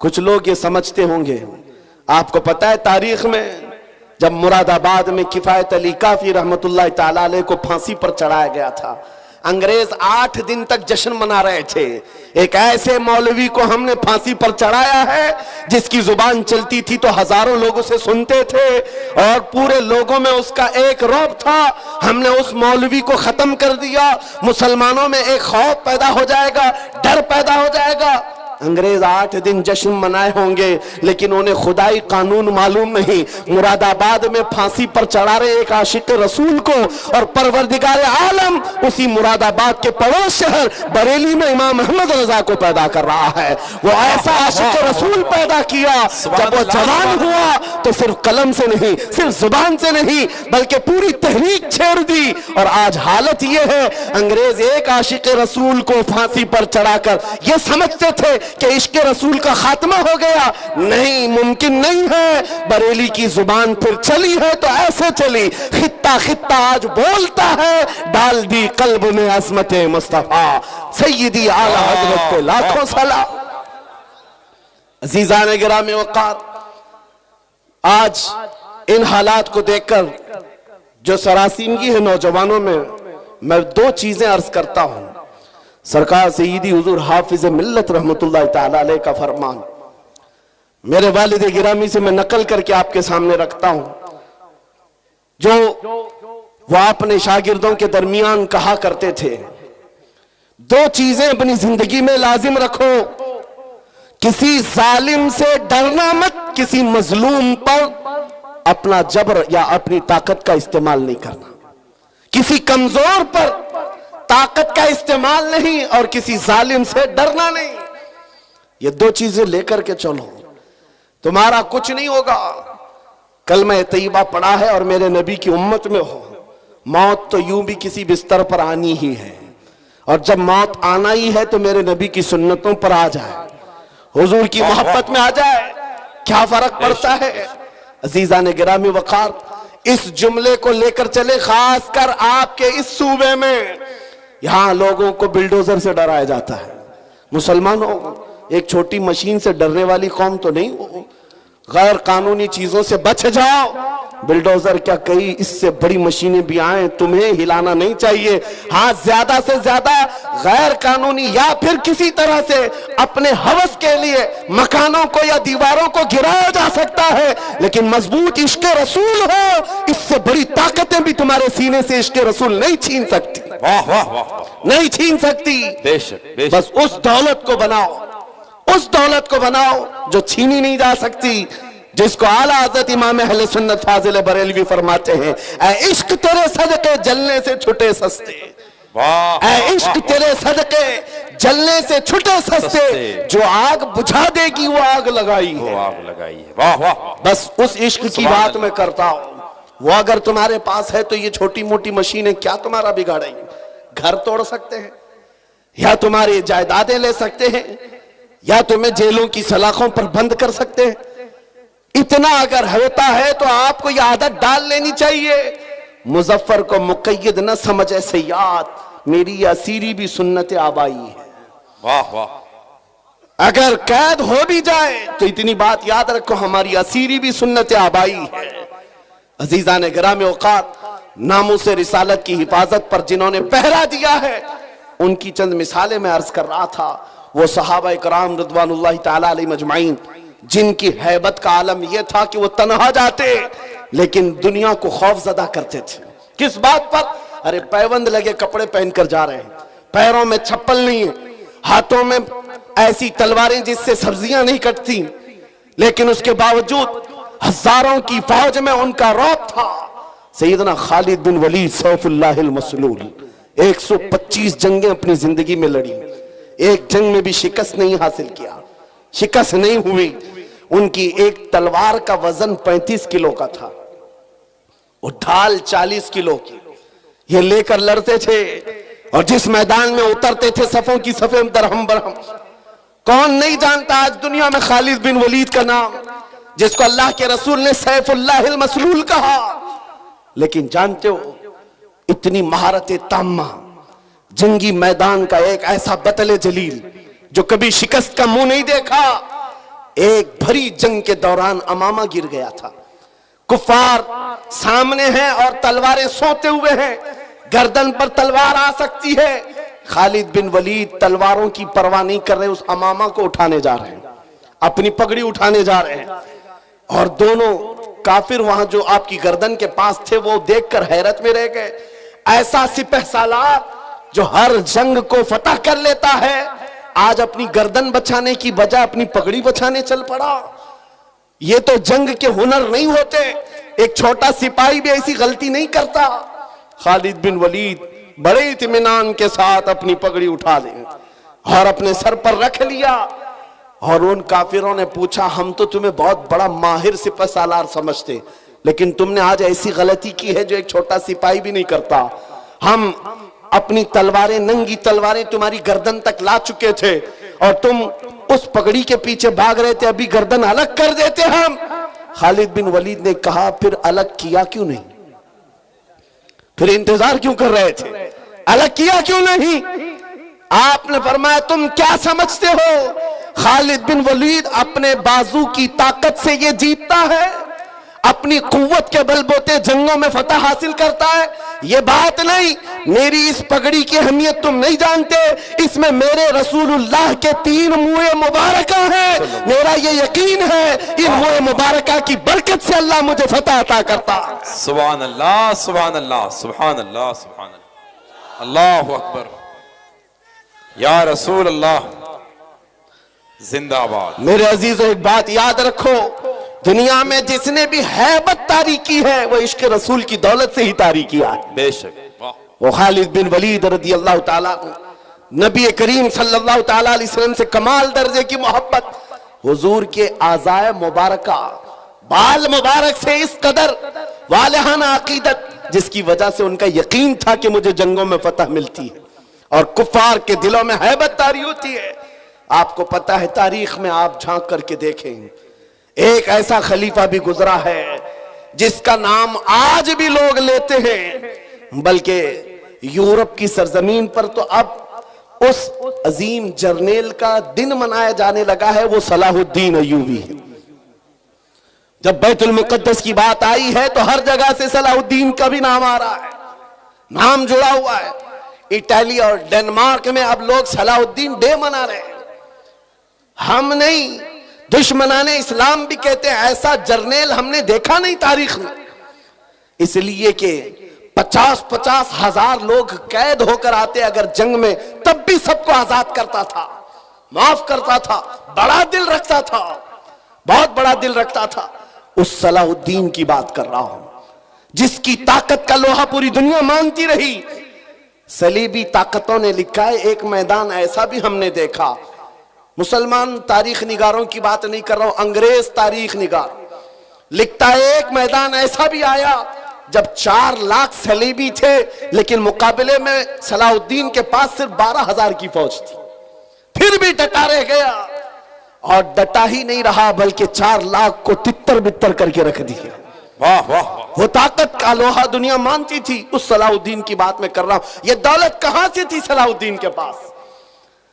कुछ लोग ये समझते होंगे, आपको पता है तारीख में जब मुरादाबाद में किफायत अली काफी रहमतुल्लाह ताला अलैह को फांसी पर चढ़ाया गया था, अंग्रेज 8 दिन तक जश्न मना रहे थे। एक ऐसे मौलवी को हमने फांसी पर चढ़ाया है जिसकी जुबान चलती थी तो हजारों लोग उसे सुनते थे और पूरे लोगों में उसका एक रौब था। हमने उस मौलवी को खत्म कर दिया। मुसलमानों में एक खौफ पैदा हो जाएगा, डर पैदा हो जाएगा। अंग्रेज 8 दिन जश्न मनाए होंगे, लेकिन उन्हें खुदाई कानून मालूम नहीं। मुरादाबाद में फांसी पर चढ़ा रहे एक आशिक रसूल को और परवरदिगार आलम उसी मुरादाबाद के पड़ोस शहर बरेली में इमाम अहमद रजा को पैदा कर रहा है। वो ऐसा आशिक रसूल पैदा किया, जब वो जवान हुआ तो सिर्फ कलम से नहीं, सिर्फ जुबान से नहीं, बल्कि पूरी तहरीक छेड़ दी। और आज हालत ये है, अंग्रेज एक आशिक रसूल को फांसी पर चढ़ाकर ये समझते थे कि इश्क रसूल का खात्मा हो गया। नहीं, मुमकिन नहीं है। बरेली की जुबान फिर चली है तो ऐसे चली, खित्ता खित्ता आज बोलता है, डाल दी कल्ब में अज़मत मुस्तफा सय्यदी आला हज़रत पे लाखों सलाम। अज़ीज़ान गिरामी वक़ार, आज इन हालात को देखकर जो सरासीनगी है नौजवानों में, मैं 2 चीजें अर्ज करता हूं। सरकार सय्यदी हुजूर हाफिज मिल्लत रहमतुल्लाह ताला अलैह का फरमान मेरे वालिद गिरामी से मैं नकल करके आपके सामने रखता हूं, जो वो अपने शागिर्दों के दरमियान कहा करते थे, 2 चीजें अपनी जिंदगी में लाजिम रखो। किसी जालिम से डरना मत, किसी मजलूम पर अपना जबर या अपनी ताकत का इस्तेमाल नहीं करना, किसी कमजोर पर ताकत का इस्तेमाल नहीं और किसी जालिम से डरना नहीं। ये 2 चीजें लेकर के चलो, तुम्हारा कुछ नहीं होगा। कलमा तैयबा पढ़ा है और मेरे नबी की उम्मत में हो, मौत तो यूं भी किसी बिस्तर पर आनी ही है, और जब मौत आना ही है तो मेरे नबी की सुन्नतों पर आ जाए, हुजूर की मोहब्बत में आ जाए, क्या फर्क पड़ता है। अजीज़ान गिरामी वक़ार, इस जुमले को लेकर चले, खासकर आपके इस सूबे में, यहां लोगों को बिल्डोजर से डराया जाता है। मुसलमानों, एक छोटी मशीन से डरने वाली कौम तो नहीं हो। गैर कानूनी चीजों से बच जाओ, बिल्डोजर क्या कई इससे बड़ी मशीनें भी आए, तुम्हें हिलाना नहीं चाहिए। हाँ, ज्यादा से ज्यादा गैर कानूनी या फिर किसी तरह से अपने हवस के लिए मकानों को या दीवारों को गिराया जा सकता है, लेकिन मजबूत इश्क रसूल हो, इससे बड़ी ताकतें भी तुम्हारे सीने से इश्क रसूल नहीं छीन सकती। वाह वाह वाह, नहीं छीन सकती। बेशक बेशक। बस उस दौलत को बनाओ, उस दौलत को बनाओ जो छीनी नहीं जा सकती, जिसको आला हज़रत इमाम अहले सुन्नत फाजिल बरेलवी फरमाते हैं, ऐ इश्क तेरे सदके जलने से छुटे सस्ते। वाह, ऐ इश्क तेरे सदके जलने से छुटे सस्ते, जो आग बुझा देगी वो आग लगाई है, वो आग लगाई है। वाह वाह। बस उस इश्क की बात मैं करता हूं। वो अगर तुम्हारे पास है तो ये छोटी मोटी मशीनें क्या तुम्हारा बिगाड़ेंगी? घर तोड़ सकते हैं, या तुम्हारी जायदादें ले सकते हैं, या तुम्हें जेलों की सलाखों पर बंद कर सकते हैं। इतना अगर होता है तो आपको यह आदत डाल लेनी चाहिए, मुजफ्फर को मुक़य्यद न समझे सयाद, मेरी असीरी भी सुन्नत आबाई है। वाह वाह। अगर कैद हो भी जाए तो इतनी बात याद रखो, हमारी असीरी भी सुन्नत आबाई है। अजीजान गिराम औकात, नामूस रिसालत की हिफाजत पर जिन्होंने पहरा दिया है, उनकी चंद मिसालें मैं अर्ज कर रहा था। वो सहाबा इकराम रिदवानुल्लाह ताला अलैहिम अजमाइन, जिनकी हैबत का आलम यह था कि वो तन्हा जाते लेकिन दुनिया को खौफजदा करते थे। किस बात पर? अरे पैबंद लगे कपड़े पहनकर जा रहे हैं, पैरों में चप्पल नहीं है, हाथों में ऐसी तलवारें जिससे सब्जियां नहीं कटती, लेकिन उसके बावजूद हजारों की फौज में उनका रौब था। सैयदना खालिद बिन वलीद सैफुल्लाहिल मसलूल 125 जंगें अपनी जिंदगी में लड़ी, एक जंग में भी शिकस्त नहीं हासिल किया, शिकस्त नहीं हुई। उनकी एक तलवार का वजन 35 किलो का था, वो ढाल 40 किलो की, ये लेकर लड़ते थे और जिस मैदान में उतरते थे सफों की सफे दरहम बरहम। कौन नहीं जानता आज दुनिया में खालिद बिन वलीद का नाम, जिसको अल्लाह के रसूल ने सैफुल्लाहिल मसलूल कहा। लेकिन जानते हो, इतनी महारत ताम्मा, जंगी मैदान का एक ऐसा बतले जलील जो कभी शिकस्त का मुंह नहीं देखा, एक भरी जंग के दौरान अमामा गिर गया था। कुफार सामने हैं और तलवारें सोते हुए हैं, गर्दन पर तलवार आ सकती है। खालिद बिन वलीद तलवारों की परवाह नहीं कर रहे, उस अमामा को उठाने जा रहे हैं, अपनी पगड़ी उठाने जा रहे हैं। और दोनों काफिर वहां जो आपकी गर्दन के पास थे वो देखकर हैरत में रह गए। ऐसा सिपह सालार जो हर जंग को फतह कर लेता है, आज अपनी गर्दन बचाने की बजाय अपनी पगड़ी बचाने चल पड़ा। ये तो जंग के हुनर नहीं होते, एक छोटा सिपाही भी ऐसी गलती नहीं करता। खालिद बिन वलीद बड़े इत्मीनान के साथ अपनी पगड़ी उठा ले और अपने सर पर रख लिया। और उन काफिरों ने पूछा, हम तो तुम्हें बहुत बड़ा माहिर सिपह सालार समझते, लेकिन तुमने आज ऐसी गलती की है जो एक छोटा सिपाही भी नहीं करता। हम अपनी तलवारें, नंगी तलवारें तुम्हारी गर्दन तक ला चुके थे और तुम उस पगड़ी के पीछे भाग रहे थे, अभी गर्दन अलग कर देते हम। खालिद बिन वलीद ने कहा, फिर अलग किया क्यों नहीं? फिर इंतजार क्यों कर रहे थे? अलग किया क्यों नहीं? आपने फरमाया, तुम क्या समझते हो खालिद बिन वलीद अपने बाजू की ताकत से ये जीतता है, अपनी कुव्वत के बलबूते जंगों में फतह हासिल करता है? ये बात नहीं। मेरी इस पगड़ी की अहमियत तुम नहीं जानते, इसमें मेरे रसूलुल्लाह के 3 मुँह मुबारका हैं। मेरा ये यकीन है इन मुँह मुबारका की बरकत से अल्लाह मुझे फतह अता करता। सुभान अल्लाह, सुभान अल्लाह, सुभान अल्लाह, सुभान अल्लाह, अल्लाहु अकबर, या रसूल अल्लाह जिंदाबाद। मेरे अजीजों, एक बात याद रखो, दुनिया में जिसने भी हैबत तारी की है वो इश्क रसूल की दौलत से ही तारी किया है। बेशक। वो खालिद बिन वलीद रज़ी अल्लाह ताला, नबी करीम सल्लल्लाहु ताला अलैहि वसल्लम से कमाल दर्जे की मोहब्बत, हुजूर के आज़ाए मुबारका, बाल मुबारक से इस कदर वालिहाना अकीदत, जिसकी वजह से उनका यकीन था कि मुझे जंगों में फतह मिलती है और कुफार के दिलों में हैबत तारी होती है। आपको पता है, तारीख में आप झांक करके देखें, एक ऐसा खलीफा भी गुजरा है जिसका नाम आज भी लोग लेते हैं, बल्कि यूरोप की सरजमीन पर तो अब उस अजीम जर्नेल का दिन मनाया जाने लगा है, वो सलाहुद्दीन अय्यूबी है। जब बैतुल मुकद्दस की बात आई है तो हर जगह से सलाहुद्दीन का भी नाम आ रहा है, नाम जुड़ा हुआ है। इटली और डेनमार्क में अब लोग सलाहुद्दीन डे मना रहे हैं। हम नहीं, दुश्मनाने इस्लाम भी कहते हैं ऐसा जर्नेल हमने देखा नहीं तारीख में। इसलिए कि 50-50 हजार लोग कैद होकर आते अगर जंग में, तब भी सबको आजाद करता था, माफ करता था, बड़ा दिल रखता था, बहुत बड़ा दिल रखता था। उस सलाहुद्दीन की बात कर रहा हूं जिसकी ताकत का लोहा पूरी दुनिया मानती रही। सलीबी ताकतों ने लिखा है, एक मैदान ऐसा भी हमने देखा, मुसलमान तारीख निगारों की बात नहीं कर रहा हूं, अंग्रेज तारीख निगार लिखता है, एक मैदान ऐसा भी आया जब 4 लाख सलीबी थे, लेकिन मुकाबले में सलाहुद्दीन के पास सिर्फ 12,000 की फौज थी, फिर भी डटा रह गया। और डटा ही नहीं रहा बल्कि 4 लाख को तितर बितर करके रख दिया। वाह वाह, वो ताकत का लोहा दुनिया मानती थी। उस सलाहुद्दीन की बात मैं कर रहा हूं। ये दौलत कहां से थी सलाहुद्दीन के पास,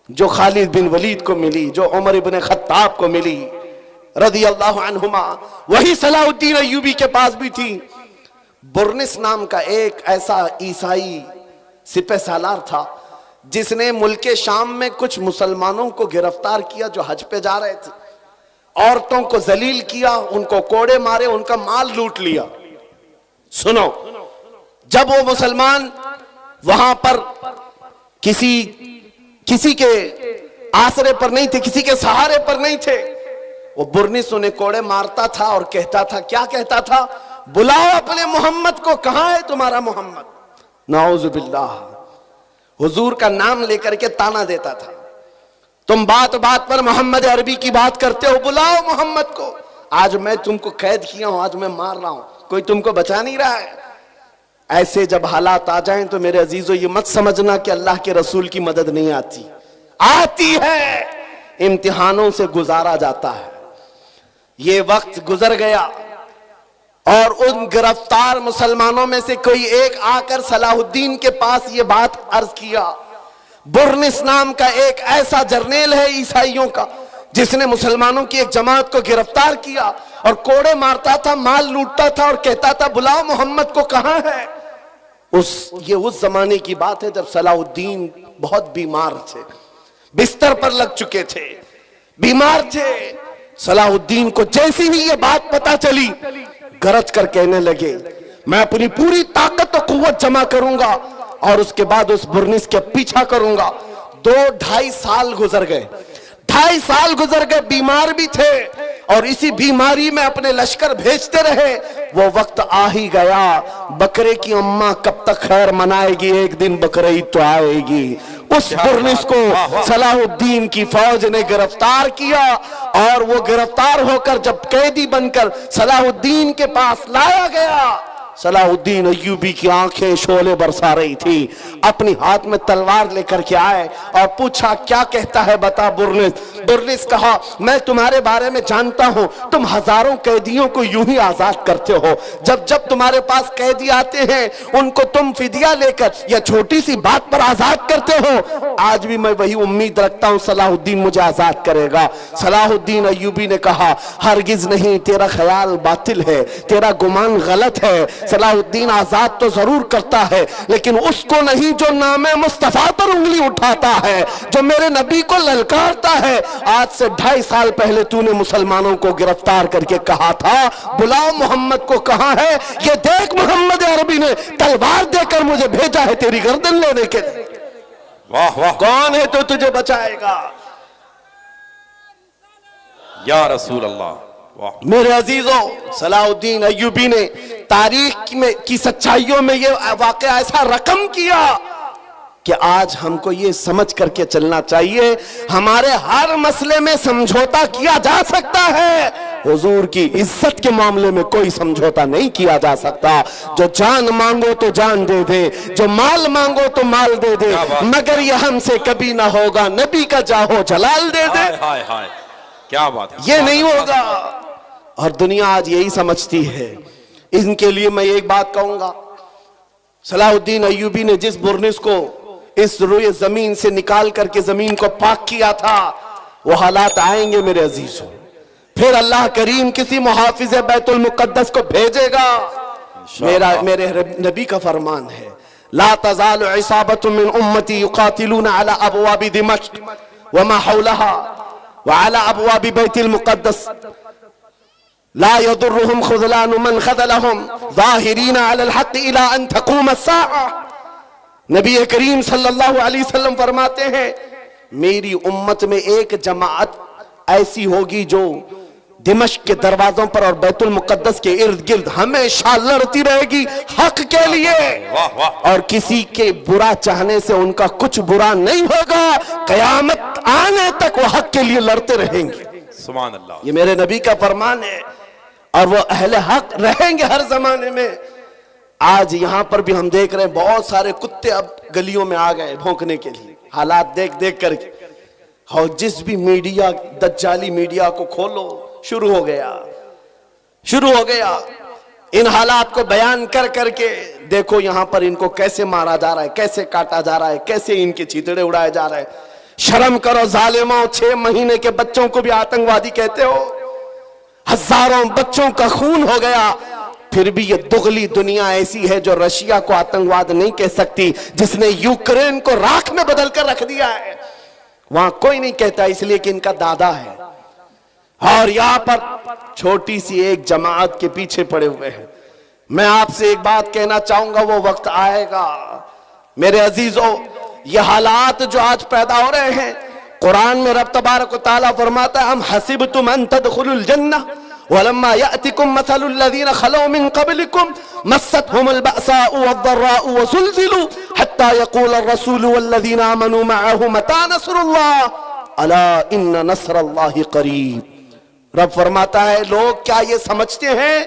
जो खालिद बिन वलीद को मिली, जो उमर इब्न खत्ताब को मिली रज़ी अल्लाहु अन्हुमा, वही सलाहुद्दीन अय्यूबी के पास भी थी। बुर्निस नाम का एक ऐसा ईसाई सिपह सालार था जिसने मुल्के शाम में कुछ मुसलमानों को गिरफ्तार किया जो हज पे जा रहे थे, औरतों को जलील किया, उनको कोड़े मारे, उनका माल लूट लिया। सुनो, जब वो मुसलमान वहां पर किसी के आसरे पर नहीं थे, किसी के सहारे पर नहीं थे, वो बुर्निस उन्हें कोड़े मारता था और कहता था, क्या कहता था, बुलाओ अपने मोहम्मद को, कहां है तुम्हारा मोहम्मद। नाउजुबिल्लाह, हुजूर का नाम लेकर के ताना देता था, तुम बात बात पर मोहम्मद अरबी की बात करते हो, बुलाओ मोहम्मद को। आज मैं तुमको कैद किया हूं, आज मैं मार रहा हूं, कोई तुमको बचा नहीं रहा है। ऐसे जब हालात आ जाएं तो मेरे अजीजों ये मत समझना कि अल्लाह के रसूल की मदद नहीं आती, आती है, इम्तिहानों से गुजारा जाता है। ये वक्त गुजर गया और उन गिरफ्तार मुसलमानों में से कोई एक आकर सलाहुद्दीन के पास ये बात अर्ज किया, बुर्निस नाम का एक ऐसा जर्नेल है ईसाइयों का जिसने मुसलमानों की एक जमात को गिरफ्तार किया और कोड़े मारता था, माल लूटता था और कहता था बुलाओ मोहम्मद को, कहां है। ये उस जमाने की बात है जब सलाहुद्दीन बहुत बीमार थे, बिस्तर पर लग चुके थे, बीमार थे। सलाहुद्दीन को जैसी ही ये बात पता चली, गरज कर कहने लगे, मैं अपनी पूरी ताकत और कुव्वत जमा करूंगा और उसके बाद उस बुर्निस के पीछा करूंगा। 2-2.5 साल गुजर गए, 2.5 साल गुजर गए, बीमार भी थे और इसी बीमारी में अपने लश्कर भेजते रहे। वो वक्त आ ही गया, बकरे की अम्मा कब तक खैर मनाएगी, एक दिन बकरे ही तो आएगी। उस बुर्निस को सलाहुद्दीन की फौज ने गिरफ्तार किया और वो गिरफ्तार होकर जब कैदी बनकर सलाहुद्दीन के पास लाया गया, सलाहुद्दीन अय्यूबी की आंखें शोले बरसा रही थी। अपनी हाथ में तलवार लेकर के आए और पूछा, क्या कहता है बता बुर्निस। बुर्निस कहा, मैं तुम्हारे बारे में जानता हूं, तुम हजारों कैदियों को यूं ही आजाद करते हो। जब जब तुम्हारे पास कैदी आते हैं उनको तुम फिदिया लेकर या छोटी सी बात पर आजाद करते हो। आज भी मैं वही उम्मीद रखता हूं सलाहुद्दीन मुझे आजाद करेगा। सलाहुद्दीन अय्यूबी ने कहा, हरगिज नहीं, तेरा ख्याल बातिल है, तेरा गुमान गलत है। सलाहुद्दीन आजाद तो जरूर करता है लेकिन उसको नहीं जो नामे मुस्तफा पर उंगली उठाता है, जो मेरे नबी को ललकारता है। आज से 2.5 साल पहले तूने मुसलमानों को गिरफ्तार करके कहा था बुलाओ मोहम्मद को, कहां है। ये देख, मोहम्मद अरबी ने तलवार देकर मुझे भेजा है तेरी गर्दन लेने के लिए। वाह वाह, कौन है तो तुझे बचाएगा। या रसूल अल्लाह। वाह मेरे अजीजों, सलाहुद्दीन अय्यूबी ने तारीख में की सच्चाइयों में ये वाकया ऐसा रकम किया कि आज हमको ये समझ करके चलना चाहिए, हमारे हर मसले में समझौता किया जा सकता है, हुजूर की इज्जत के मामले में कोई समझौता नहीं किया जा सकता। जो जान मांगो तो जान दे दे, जो माल मांगो तो माल दे दे, मगर ये हमसे कभी ना होगा, नबी का जाहो जलाल दे दे। हाय हाय, क्या बात है, ये नहीं होगा। और दुनिया आज यही समझती है। इनके लिए मैं एक बात कहूंगा, सलाहुद्दीन अय्यूबी ने जिस बुर्निस को इस रुए जमीन से निकाल करके जमीन को पाक किया था, वो हालात आएंगे मेरे अजीजों, फिर अल्लाह करीम किसी मुहाफिज बैतुल मुकद्दस को भेजेगा। मेरे नबी का फरमान है, ला तज़ालु इसाबतुम मिन उम्मती युकातिलूना अला अबवाबि दिमश्क व मा हौलहा व अला अबवाबि बैतुल मुकद्दस ला यदुर्रुहुम खुज़लानु मन खज़लहुम ज़ाहिरीना अलल हक़ इला अन तक़ूम अस्साअ। नबी करीम सल्लल्लाहु अलैहि वसल्लम फरमाते हैं, मेरी उम्मत में एक जमाअत ऐसी होगी जो दिमश्क के दरवाजों पर और बैतुल मुकद्दस के इर्द गिर्द हमेशा लड़ती रहेगी हक के लिए। और किसी के बुरा चाहने से उनका कुछ बुरा नहीं होगा, कयामत आने तक वो हक के लिए लड़ते रहेंगे। सुभान अल्लाह। ये मेरे नबी का फरमान है और वो अहले हक रहेंगे हर जमाने में। आज यहां पर भी हम देख रहे हैं बहुत सारे कुत्ते अब गलियों में आ गए भौंकने के लिए, हालात देख देख करके। और जिस भी मीडिया, दज्जाली मीडिया को खोलो, शुरू हो गया इन हालात को बयान कर करके। देखो यहां पर इनको कैसे मारा जा रहा है, कैसे काटा जा रहा है, कैसे इनके चीतड़े उड़ाए जा रहे हैं। शर्म करो जालिमों, 6 महीने के बच्चों को भी आतंकवादी कहते हो। हजारों बच्चों का खून हो गया, फिर भी ये दुगली दुनिया ऐसी है जो रशिया को आतंकवाद नहीं कह सकती, जिसने यूक्रेन को राख में बदल कर रख दिया है। वहां कोई नहीं कहता, इसलिए कि इनका दादा है। और यहां पर छोटी सी एक जमात के पीछे पड़े हुए हैं। मैं आपसे एक बात कहना चाहूंगा, वो वक्त आएगा मेरे अजीजों, ये हालात जो आज पैदा हो रहे हैं, कुरान में रब तबारक व तआला फरमाता है, हम हसिबतुम अन तदखुलुल जन्नह वलम्मा यातिकुम मसलुल लज़ीना खलौ मिन क़ब्लिकुम मस्सतहुमुल बअसाउ वद्दर्राउ वज़ुलज़िलू हत्ता यक़ूलर रसूलु वल्लज़ीना आमनू मअहु मता नस्रुल्लाह अला इन्न नस्रल्लाहि क़रीब। रब फरमाता है, लोग क्या ये समझते हैं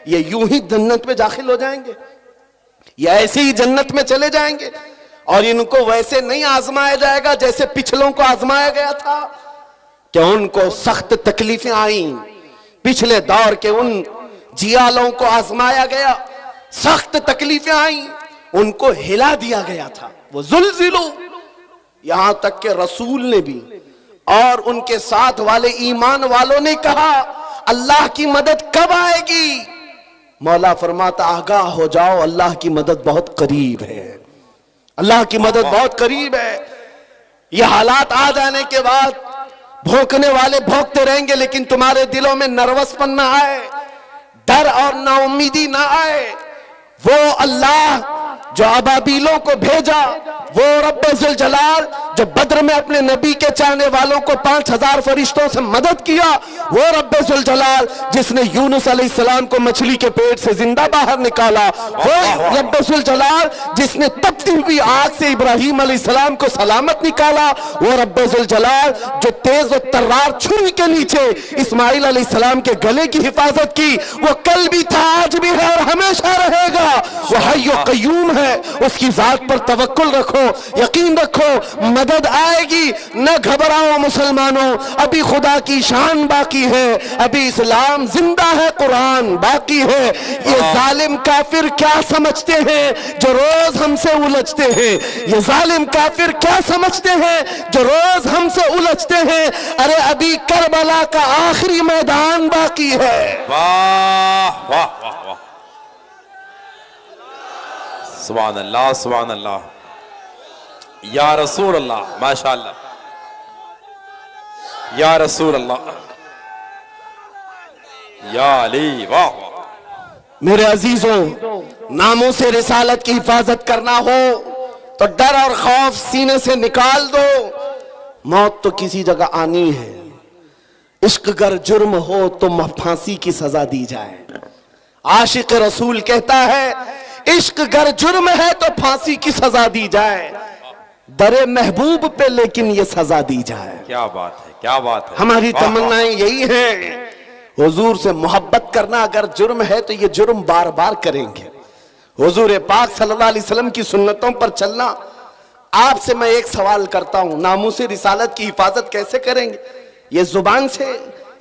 ये यूं ही जन्नत में दाखिल हो जाएंगे, या ऐसे ही जन्नत में चले जाएंगे, और इनको वैसे नहीं आजमाया जाएगा जैसे पिछलों को आजमाया गया था। क्या उनको सख्त तकलीफें आई, पिछले दौर के उन जियालों को आजमाया गया, सख्त तकलीफें आई, उनको हिला दिया गया था। वो जुल्जिलो, यहां तक के रसूल ने भी और उनके साथ वाले ईमान वालों ने कहा, अल्लाह की मदद कब आएगी? मौला फरमाता, आगाह हो जाओ, अल्लाह की मदद बहुत करीब है, अल्लाह की मदद बहुत करीब है। ये हालात आ जाने के बाद भौंकने वाले भौंकते रहेंगे, लेकिन तुम्हारे दिलों में नर्वसपन ना आए, डर और नाउम्मीदी ना आए। वो अल्लाह जो अबाबीलों को भेजा, वो रब्बे जुल जलाल जो बद्र में अपने नबी के चाहने वालों को 5000 फरिश्तों से मदद किया, वो रब्बे जुल जलाल जिसने यूनुस अलैहिस्सलाम को मछली के पेट से जिंदा बाहर निकाला, वो रब्बे जुल जलाल जिसने तपती हुई आग से इब्राहिम अलैहिस्सलाम को सलामत निकाला, वो रब्बे जुल जलाल जो तेज और तर्रार छुरी के नीचे इस्माइल अलैहिस्सलाम के गले की हिफाजत की, वो कल भी था, आज भी है और हमेशा रहेगा। वो हय्यो कय्यूम है, उसकी जात पर तवक्कुल रखो, यकीन रखो, मदद आएगी। न घबराओ मुसलमानों, अभी खुदा की शान बाकी है, अभी इस्लाम जिंदा है, कुरान बाकी है। ये जालिम काफिर क्या समझते हैं जो रोज हमसे उलझते हैं? ये जालिम काफिर क्या समझते हैं जो रोज हमसे उलझते हैं? अरे अभी करबला का आखिरी मैदान बाकी है। वाह वाह वाह वाह, सुभान अल्लाह, सुभान अल्लाह, या रसूल अल्लाह, माशाअल्लाह, या रसूल अल्लाह, या अली, वाह वाह। मेरे अजीजों, नामों से रिसालत की हिफाजत करना हो तो डर और खौफ सीने से निकाल दो। मौत तो किसी जगह आनी है। इश्क गर जुर्म हो तो फांसी की सजा दी जाए। आशिक रसूल कहता है, इश्क गर जुर्म है तो फांसी की सजा दी जाए, दरे महबूब पे लेकिन ये सजा दी जाए। क्या बात है, क्या बात है। हमारी तमन्नाएं यही है, हुजूर से मोहब्बत करना अगर जुर्म है तो ये जुर्म बार बार करेंगे। हुजूर पाक सल्लल्लाहु अलैहि वसल्लम की सुन्नतों पर चलना। आपसे मैं एक सवाल करता हूं, नामूस रिसालत की हिफाजत कैसे करेंगे? ये जुबान से,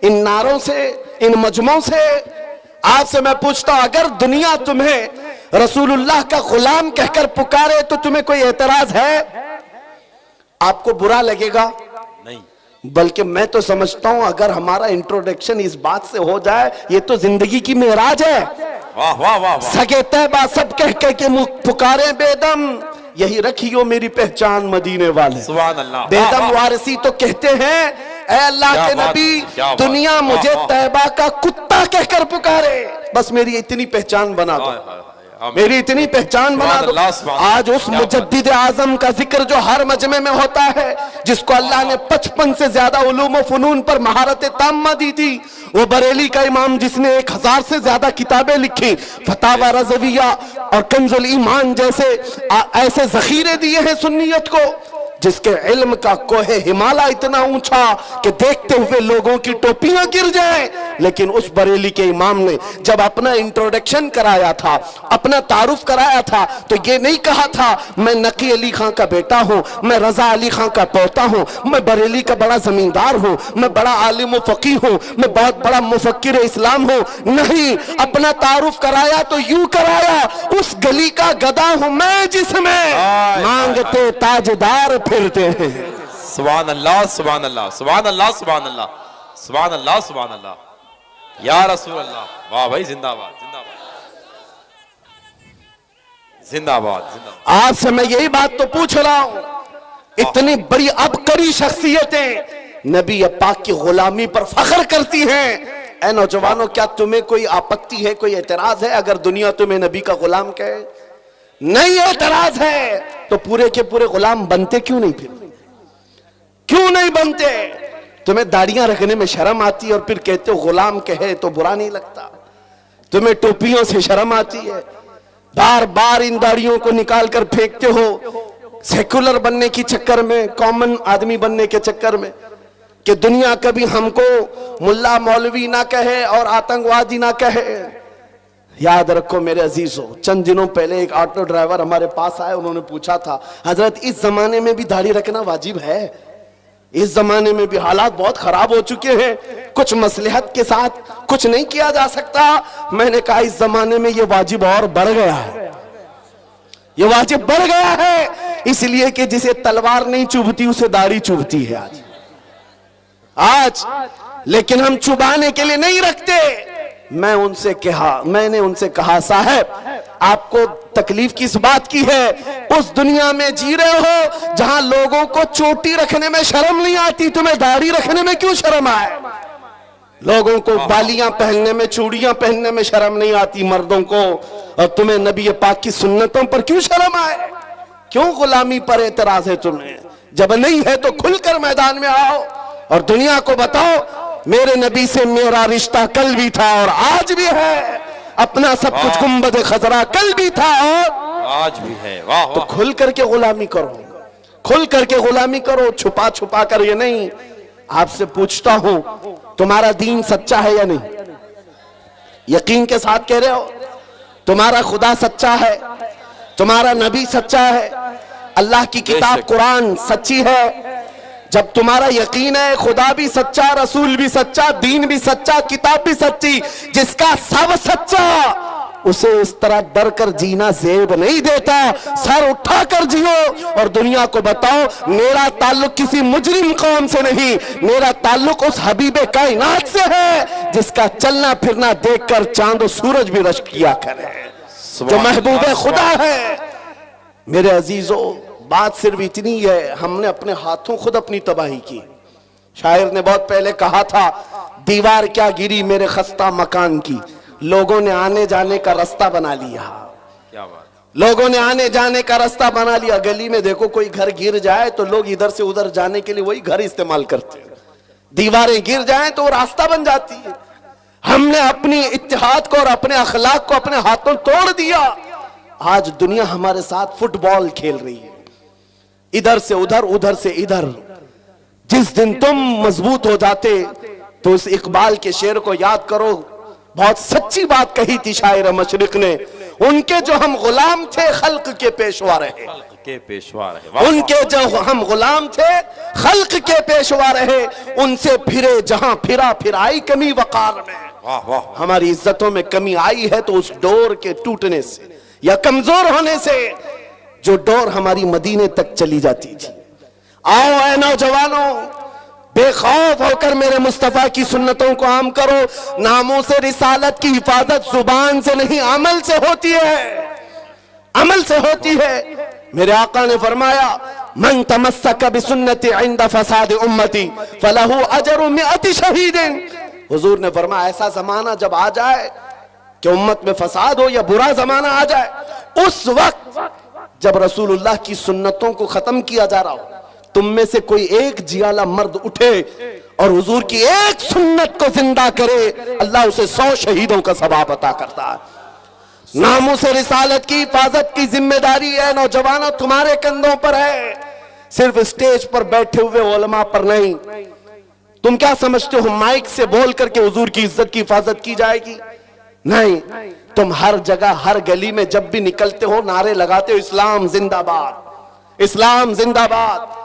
इन नारों से, इन मजमों से? आपसे मैं पूछता हूं, अगर दुनिया तुम्हें रसूलुल्लाह का गुलाम कहकर पुकारे तो तुम्हें कोई एतराज है? आपको बुरा लगेगा? नहीं। बल्कि मैं तो समझता हूं अगर हमारा इंट्रोडक्शन इस बात से हो जाए, ये तो जिंदगी की मेराज है। वाह वाह वाह वाह। सगे तैबा सब कह कह के मुख पुकारे बेदम, यही रखियो मेरी पहचान मदीने वाले। सुभान अल्लाह। बेदम वारसी तो कहते हैं, ऐ अल्लाह के नबी, दुनिया मुझे तैबा का कुत्ता कहकर पुकारे, बस मेरी इतनी पहचान बना दो, मेरी इतनी पहचान बना दो। आज उस मुजद्दिद आजम का जिक्र जो हर मजमे में होता है, जिसको अल्लाह ने 55 से ज्यादा उलूम व फनून पर महारत ताम्मा दी थी, वो बरेली का इमाम जिसने 1000 से ज्यादा किताबें लिखी, फतावा रज़विया और कंजुल ईमान जैसे ऐसे जखीरे दिए हैं सुन्नियत को, जिसके इल्म का कोहे हिमालय इतना ऊंचा कि देखते हुए लोगों की टोपियां गिर जाएं, लेकिन उस बरेली के इमाम ने जब अपना इंट्रोडक्शन कराया था, अपना तारुफ कराया था, तो ये नहीं कहा था मैं नकी अली खां का बेटा हूं, मैं रजा अली खां का पोता हूं, मैं बरेली का बड़ा जमींदार हूं, मैं बड़ा आलिम व फकीह हूं, मैं बहुत बड़ा मुफक्किर इस्लाम हूं। नहीं, अपना तारुफ कराया तो यूं कराया, उस गली का गदा हूं मैं जिसमें मांगते ताजदार फिरते हैं। सुभान अल्लाह सुभान अल्लाह सुभान अल्लाह सुभान अल्लाह सुभान अल्लाह सुभान अल्लाह या रसूल अल्लाह। वाह भाई, जिंदाबाद जिंदाबाद जिंदाबाद जिंदाबाद। आपसे मैं यही बात तो पूछ रहा हूं, इतनी बड़ी अबकरी शख्सियतें नबी पाक की गुलामी पर फख्र करती हैं। ऐ नौजवानों, क्या तुम्हें कोई आपत्ति है, कोई एतराज है अगर दुनिया तुम्हें नबी का गुलाम कहे? नहीं एतराज है तो पूरे के पूरे गुलाम बनते क्यों नहीं? फिर क्यों नहीं बनते? तुम्हें दाढ़ियां रखने में शर्म आती है और फिर कहते हो गुलाम कहे तो बुरा नहीं लगता। तुम्हें टोपियों से शर्म आती है, बार बार इन दाढ़ियों को निकाल कर फेंकते हो सेकुलर बनने की चक्कर में, कॉमन आदमी बनने के चक्कर में, कि दुनिया कभी हमको मुल्ला मौलवी ना कहे और आतंकवादी ना कहे। याद रखो मेरे अजीजों, चंद दिनों पहले एक ऑटो ड्राइवर हमारे पास आए, उन्होंने पूछा था, हजरत इस जमाने में भी दाढ़ी रखना वाजिब है? इस जमाने में भी हालात बहुत खराब हो चुके हैं, कुछ मसलहत के साथ कुछ नहीं किया जा सकता? मैंने कहा इस जमाने में ये वाजिब और बढ़ गया है, ये वाजिब बढ़ गया है, इसलिए कि जिसे तलवार नहीं चुभती उसे दाढ़ी चुभती है आज। लेकिन हम चुबाने के लिए नहीं रखते। मैंने उनसे कहा, साहब आपको तकलीफ किस बात की है? उस दुनिया में जी रहे हो जहां लोगों को चोटी रखने में शर्म नहीं आती, तुम्हें दाढ़ी रखने में क्यों शर्म आए? लोगों को बालियां पहनने में, चूड़ियां पहनने में शर्म नहीं आती मर्दों को, और तुम्हें नबी पाक की सुन्नतों पर क्यों शर्म आए? क्यों गुलामी पर एतराज है तुम्हें? जब नहीं है तो खुलकर मैदान में आओ और दुनिया को बताओ मेरे नबी से मेरा रिश्ता कल भी था और आज भी है, अपना सब कुछ गुंबद खजरा कल भी था और आज भी है। वाह, तो खुल करके गुलामी करो, खुल करके गुलामी करो, छुपा छुपा कर ये नहीं। आपसे पूछता हूं, तुम्हारा दीन सच्चा है या नहीं? यकीन के साथ कह रहे हो? तुम्हारा खुदा सच्चा है, तुम्हारा नबी सच्चा है, अल्लाह की किताब कुरान सच्ची है? जब तुम्हारा यकीन है खुदा भी सच्चा, रसूल भी सच्चा, दीन भी सच्चा, किताब भी सच्ची, जिसका सब सच्चा, उसे इस तरह डर कर जीना जेब नहीं देता। सर उठा कर जियो और दुनिया को बताओ मेरा ताल्लुक किसी मुजरिम कौम से नहीं, मेरा ताल्लुक उस हबीबे कायनात से है जिसका चलना फिरना देखकर चांद और सूरज भी रश्क किया करे, जो महबूबे खुदा है। मेरे अजीजों, बात सिर्फ इतनी है, हमने अपने हाथों खुद अपनी तबाही की। शायर ने बहुत पहले कहा था, दीवार क्या गिरी मेरे खस्ता मकान की, लोगों ने आने जाने का रास्ता बना लिया। क्या बात, लोगों ने आने जाने का रास्ता बना लिया। गली में देखो कोई घर गिर जाए तो लोग इधर से उधर जाने के लिए वही घर इस्तेमाल करते हैं, दीवारें गिर जाएं तो वो रास्ता बन जाती है। हमने अपनी इत्तेहाद को और अपने अखलाक को अपने हाथों तोड़ दिया। आज दुनिया हमारे साथ फुटबॉल खेल रही है, इधर से उधर, उधर से इधर। जिस दिन तुम मजबूत हो जाते तो उस इकबाल के शेर को याद करो, बहुत सच्ची बात कही थी शायर मशरिक ने, उनके जो हम गुलाम थे खल्क के पेशवा रहे, उनके जो हम गुलाम थे खल्क के पेशवा रहे, उनसे फिरे जहां फिरा फिर आई कमी वकार में। हमारी इज्जतों में कमी आई है तो उस डोर के टूटने से या कमजोर होने से जो डोर हमारी मदीने तक चली जाती थी। आओ ऐ नौजवानों, बेखौफ होकर मेरे मुस्तफा की सुन्नतों को आम करो। नामूस रिसालत की हिफाजत जुबान से नहीं अमल से होती है, अमल से होती है। मेरे आका ने फरमाया मन तमस्सक बिसुन्नती इंद फसाद उम्मती फलहु अजरु मिअति शहीदिन। हुजूर ने फरमाया ऐसा जमाना जब आ जाए कि उम्मत में फसाद हो या बुरा जमाना आ जाए, उस वक्त जब रसूलुल्लाह की सुन्नतों को खत्म किया जा रहा हो, तुम में से कोई एक जियाला मर्द उठे और हुजूर की एक सुन्नत को जिंदा करे, अल्लाह उसे 100 शहीदों का सवाब अता करता है। नामूस रिसालत की हिफाजत की जिम्मेदारी है नौजवानों तुम्हारे कंधों पर है, सिर्फ स्टेज पर बैठे हुए उलमा पर नहीं। तुम क्या समझते हो माइक से बोल करके हुजूर की इज्जत की हिफाजत की जाएगी? नहीं, तुम हर जगह हर गली में जब भी निकलते हो नारे लगाते हो इस्लाम जिंदाबाद, इस्लाम जिंदाबाद।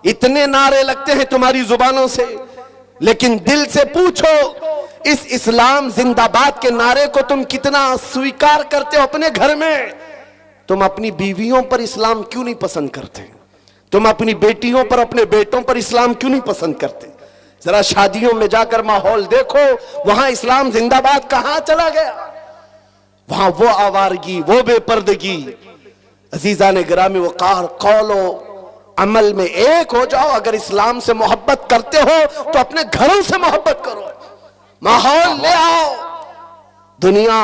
इतने नारे लगते हैं तुम्हारी जुबानों से, लेकिन दिल से पूछो इस इस्लाम जिंदाबाद के नारे को तुम कितना स्वीकार करते हो अपने घर में? तुम अपनी बीवियों पर इस्लाम क्यों नहीं पसंद करते? तुम अपनी बेटियों पर अपने बेटों पर इस्लाम क्यों नहीं पसंद करते? जरा शादियों में जाकर माहौल देखो, वहां इस्लाम जिंदाबाद कहां चला गया? वहां वो आवारगी, वो बेपर्दगी। अजीजा ने गिरामी वकार कौलो अमल में एक हो जाओ। अगर इस्लाम से मोहब्बत करते हो तो अपने घरों से मोहब्बत करो, माहौल ले आओ। दुनिया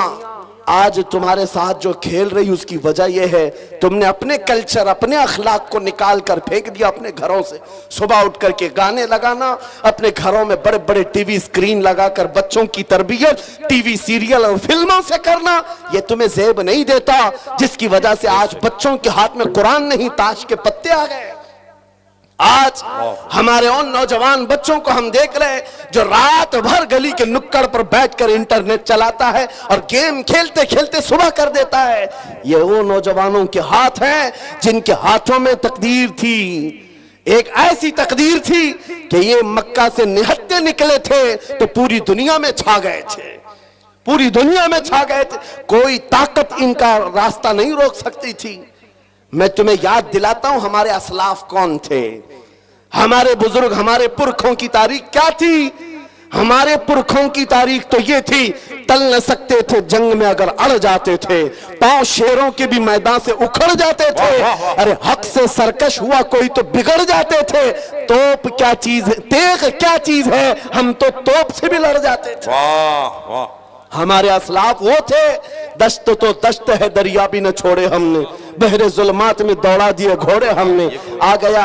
आज तुम्हारे साथ जो खेल रही उसकी वजह यह है तुमने अपने कल्चर अपने अखलाक को निकाल कर फेंक दिया अपने घरों से। सुबह उठ करके गाने लगाना, अपने घरों में बड़े बड़े टीवी स्क्रीन लगाकर बच्चों की तरबियत टीवी सीरियल और फिल्मों से करना, यह तुम्हें ज़ेब नहीं देता, जिसकी वजह से आज बच्चों के हाथ में कुरान नहीं ताश के पत्ते आ गए। आज हमारे उन नौजवान बच्चों को हम देख रहे हैं जो रात भर गली के नुक्कड़ पर बैठकर इंटरनेट चलाता है और गेम खेलते खेलते सुबह कर देता है। ये वो नौजवानों के हाथ हैं जिनके हाथों में तकदीर थी, एक ऐसी तकदीर थी कि ये मक्का से निहत्ते निकले थे तो पूरी दुनिया में छा गए थे, पूरी दुनिया में छा गए थे। कोई ताकत इनका रास्ता नहीं रोक सकती थी। मैं तुम्हें याद दिलाता हूं हमारे असलाफ कौन थे, हमारे बुजुर्ग, हमारे पुरखों की तारीख क्या थी। हमारे पुरखों की तारीख तो ये थी, टल न सकते थे जंग में अगर अड़ जाते थे, पांव शेरों के भी मैदान से उखड़ जाते थे। अरे हक से सरकश हुआ कोई तो बिगड़ जाते थे। तोप क्या चीज है, तेग क्या चीज है, हम तो तोप से भी लड़ जाते थे। वाह वाह, हमारे असलाफ वो थे। दश्त तो दश्त है दरिया भी न छोड़े हमने, बहरे जुल्मात में दौड़ा दिए घोड़े हमने। आ गया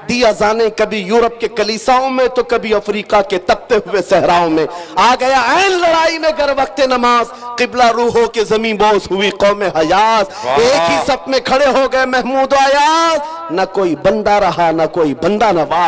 दिया जाने कभी यूरोप के कलीसाओं में तो कभी अफ्रीका के तपते हुए सहराओं में। आ गया ऐन लड़ाई में गर वक्त नमाज, किबला रूहों के जमीन बोस हुई कौम हयास। एक ही सफ में खड़े हो गए महमूद आयास, न कोई बंदा रहा न कोई बंदा नवा।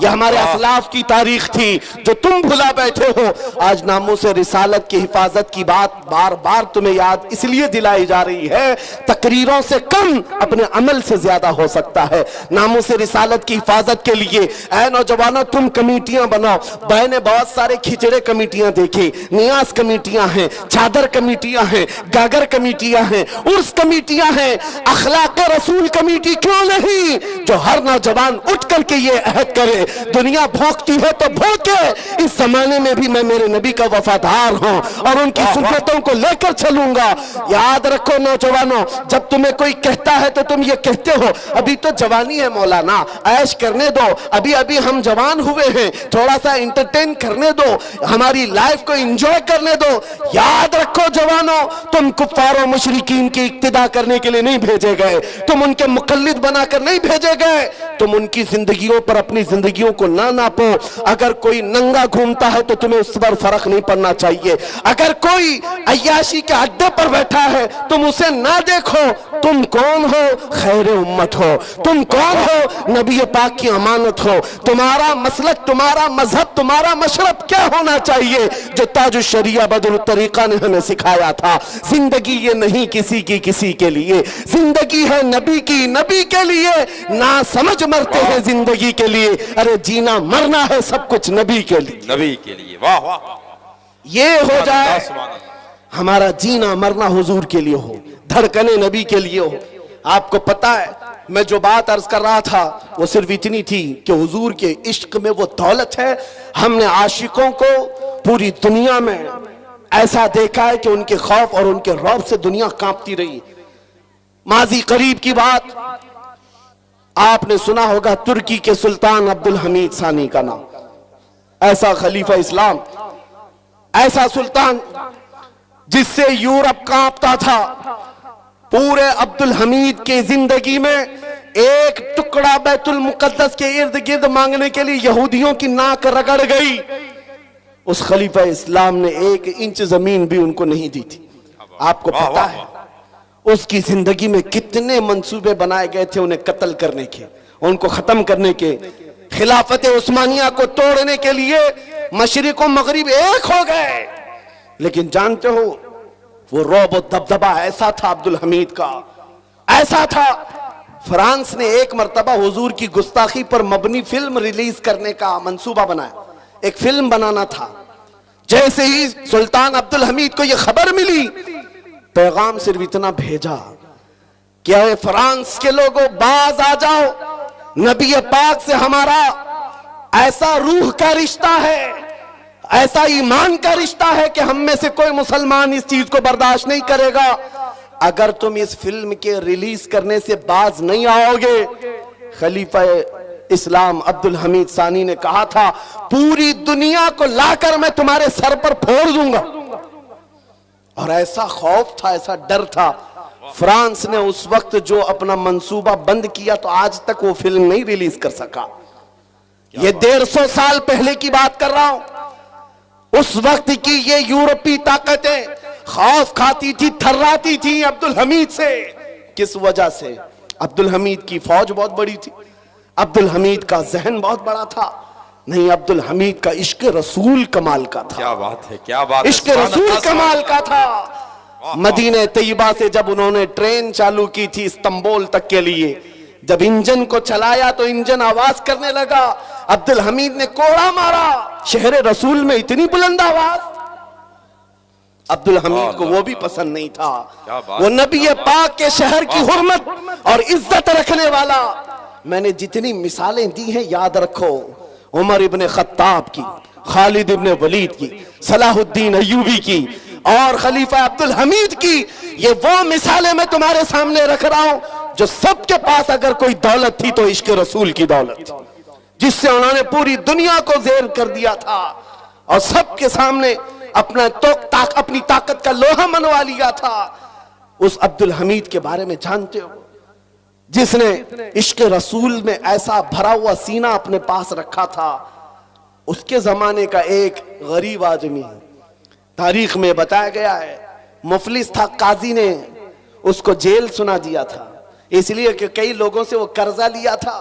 यह हमारे असलाफ की तारीख थी जो तुम भुला बैठे हो। आज नामूस रिसालत की हिफाजत की बात बार बार तुम्हें याद इसलिए दिलाई जा रही है, तकरीरों से कम अपने अमल से ज्यादा हो सकता है। नामूस रिसालत की हिफाजत के लिए ऐ नौजवानों तुम कमेटियां बनाओ। मैंने बहुत सारे खिचड़े कमेटियां देखी, नियाज कमेटियां हैं, चादर कमेटियां हैं, गागर कमेटियां हैं, उर्स कमेटियां हैं, अखलाक रसूल कमेटी क्यों नहीं, जो हर नौजवान उठ करके ये अहद करे दुनिया भौंकती है तो भौंके, इस जमाने में भी मैं मेरे नबी का वफादार हूं और उनकी सुन्नतों को लेकर चलूंगा। याद रखो नौजवानों, जब तुम्हें कोई कहता है तो तुम ये कहते हो अभी तो जवानी है मौलाना, ऐश करने दो, अभी अभी हम जवान हुए हैं, थोड़ा सा एंटरटेन करने दो, हमारी लाइफ को एंजॉय करने दो। याद रखो जवानों, तुम कुफ्फार और मुशरिकीन की इक्तिदा करने के लिए नहीं भेजे गए, तुम उनके मुकल्लिद बनाकर नहीं भेजे गए। तुम उनकी जिंदगियों पर अपनी जिंदगियों को ना नापो। अगर कोई नंगा घूमता है तो तुम्हें उस पर फर्क नहीं पड़ना चाहिए। अगर कोई अय्याशी के अड्डे पर बैठा है तुम उसे ना देखो। तुम कौन हो? खैर उम्मत हो। तुम कौन हो? नबी पाक की अमानत हो। तुम्हारा मसलक, तुम्हारा मजहब, तुम्हारा मशरब क्या होना चाहिए जो ताजुश शरिया बदरुल तरीका ने हमें सिखाया था। जिंदगी ये नहीं किसी की किसी के लिए, जिंदगी है नबी की नबी के लिए। ना समझ मरते हैं जिंदगी के लिए, अरे जीना मरना है सब कुछ नबी के लिए, नबी के लिए। वाह वाह, ये हो जाए हमारा जीना मरना हुजूर के लिए हो, धड़कने नबी के लिए हो। आपको पता है मैं जो बात अर्ज कर रहा था वो सिर्फ इतनी थी कि हुजूर के इश्क में वो दौलत है। हमने आशिकों को पूरी दुनिया में ऐसा देखा है कि उनके खौफ और उनके रौब से दुनिया कांपती रही। माजी करीब की बात आपने सुना होगा, तुर्की के सुल्तान अब्दुल हमीद सानी का नाम। ऐसा खलीफा इस्लाम, ऐसा सुल्तान जिससे यूरोप कांपता था। पूरे अब्दुल हमीद के जिंदगी में एक टुकड़ा बैतुल मुकद्दस के इर्द गिर्द मांगने के लिए यहूदियों की नाक रगड़ गई। उस खलीफा इस्लाम ने 1 इंच जमीन भी उनको नहीं दी थी। आपको पता है उसकी जिंदगी में कितने मंसूबे बनाए गए थे उन्हें कत्ल करने के, उनको खत्म करने के, खिलाफत उस्मानिया को तोड़ने के लिए मशरिक और मगरिब एक हो गए। लेकिन जानते हो वो रौब और दबदबा ऐसा था अब्दुल हमीद का, ऐसा था। फ्रांस ने एक मर्तबा हुजूर की गुस्ताखी पर मबनी फिल्म रिलीज करने का मंसूबा बनाया, एक फिल्म बनाना था। जैसे ही सुल्तान अब्दुल हमीद को यह खबर मिली, पैगाम सिर्फ इतना भेजा कि अरे फ्रांस के लोगों बाज आ जाओ, नबी पाक से हमारा ऐसा रूह का रिश्ता है, ऐसा ईमान का रिश्ता है कि हम में से कोई मुसलमान इस चीज को बर्दाश्त नहीं करेगा। अगर तुम इस फिल्म के रिलीज करने से बाज नहीं आओगे, खलीफा इस्लाम अब्दुल हमीद सानी ने कहा था, पूरी दुनिया को लाकर मैं तुम्हारे सर पर फोड़ दूंगा। और ऐसा खौफ था, ऐसा डर था। फ्रांस ने उस वक्त जो अपना मंसूबा बंद किया तो आज तक वो फिल्म नहीं रिलीज कर सका। ये 150 साल पहले की बात कर रहा हूं। उस वक्त की ये यूरोपीय ताकतें खौफ खाती थी, थर्राती थी अब्दुल हमीद से। किस वजह से? अब्दुल हमीद की फौज बहुत बड़ी थी, अब्दुल हमीद का जहन बहुत बड़ा था। नहीं, अब्दुल हमीद का इश्क रसूल कमाल का था। क्या बात है, क्या बात है। इश्क रसूल कमाल का था। मदीने तैयबा से जब उन्होंने ट्रेन चालू की थी इस्तांबुल तक के लिए, जब इंजन को चलाया तो इंजन आवाज करने लगा। अब्दुल हमीद ने कोड़ा मारा, शहर रसूल में इतनी बुलंद आवाज। अब्दुल हमीद को वो भी पसंद नहीं था। वो नबी पाक के शहर की हुर्मत और इज्जत रखने वाला। मैंने जितनी मिसालें दी हैं याद रखो, उमर इब्ने खत्ताब की, खालिद इब्ने वलीद की, सलाहुद्दीन अय्यूबी की और खलीफा अब्दुल हमीद की, ये वो मिसालें मैं तुम्हारे सामने रख रहा हूं जो सबके पास अगर कोई दौलत थी तो इश्क रसूल की दौलत थी, जिससे उन्होंने पूरी दुनिया को जेर कर दिया था और सबके सामने अपनी ताकत का लोहा मनवा लिया था। उस अब्दुल हमीद के बारे में जानते हो, जिसने इश्क रसूल में ऐसा भरा हुआ सीना अपने पास रखा था। उसके जमाने का एक गरीब आदमी, तारीख में बताया गया है, मुफलिस था, काजी ने उसको जेल सुना दिया था, इसलिए कि कई लोगों से वो कर्जा लिया था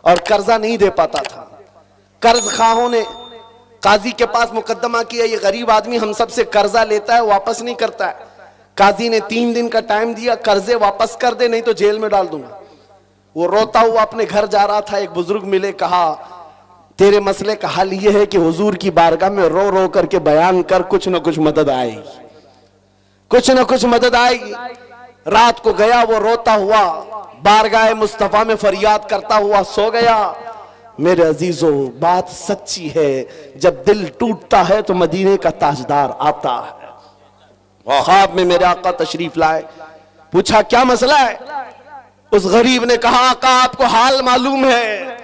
और कर्जा नहीं दे पाता था। कर्ज खाहों ने काजी के पास मुकदमा किया, ये गरीब आदमी हम सबसे कर्जा लेता है, वापस नहीं करता है। काजी ने 3 दिन का टाइम दिया, कर्जे वापस कर दे नहीं तो जेल में डाल दूंगा। वो रोता हुआ अपने घर जा रहा था, एक बुजुर्ग मिले, कहा तेरे मसले का हल ये है कि हुजूर की बारगाह में रो रो करके बयान कर, कुछ न कुछ मदद आएगी, कुछ न कुछ मदद आएगी। रात को गया, वो रोता हुआ बारगाह मुस्तफा में फरियाद करता हुआ सो गया। मेरे अजीजों, बात सच्ची है, जब दिल टूटता है तो मदीने का ताजदार आता है। ख्वाब में मेरे आका तशरीफ लाए, पूछा क्या मसला है। उस गरीब ने कहा, आका आपको हाल मालूम है,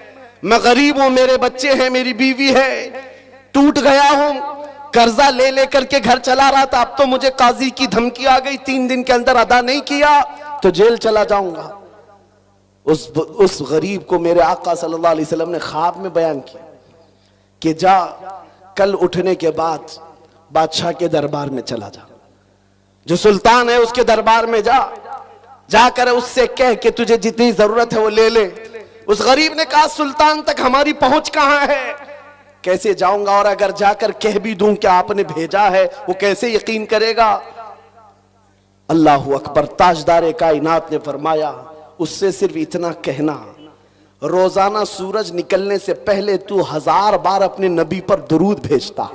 मैं गरीब हूं, मेरे बच्चे हैं, मेरी बीवी है, टूट गया हूं, कर्जा ले लेकर के घर चला रहा था, अब तो मुझे काजी की धमकी आ गई, 3 दिन के अंदर अदा नहीं किया तो जेल चला जाऊंगा। उस गरीब को मेरे आका सल्लल्लाहु अलैहि वसल्लम ने ख्वाब में बयान किया कि जा, कल उठने के बाद बादशाह के दरबार में चला जा, जो सुल्तान है उसके दरबार में जा, जाकर उससे कह कि तुझे जितनी जरूरत है वो ले ले। उस गरीब ने कहा, सुल्तान तक हमारी पहुंच कहां है, कैसे जाऊंगा, और अगर जाकर कह भी दूं कि आपने भेजा है वो कैसे यकीन करेगा। अल्लाह अकबर। ताजदार कायनात ने फरमाया, उससे सिर्फ इतना कहना, रोजाना सूरज निकलने से पहले तू 1000 बार अपने नबी पर दुरूद भेजता,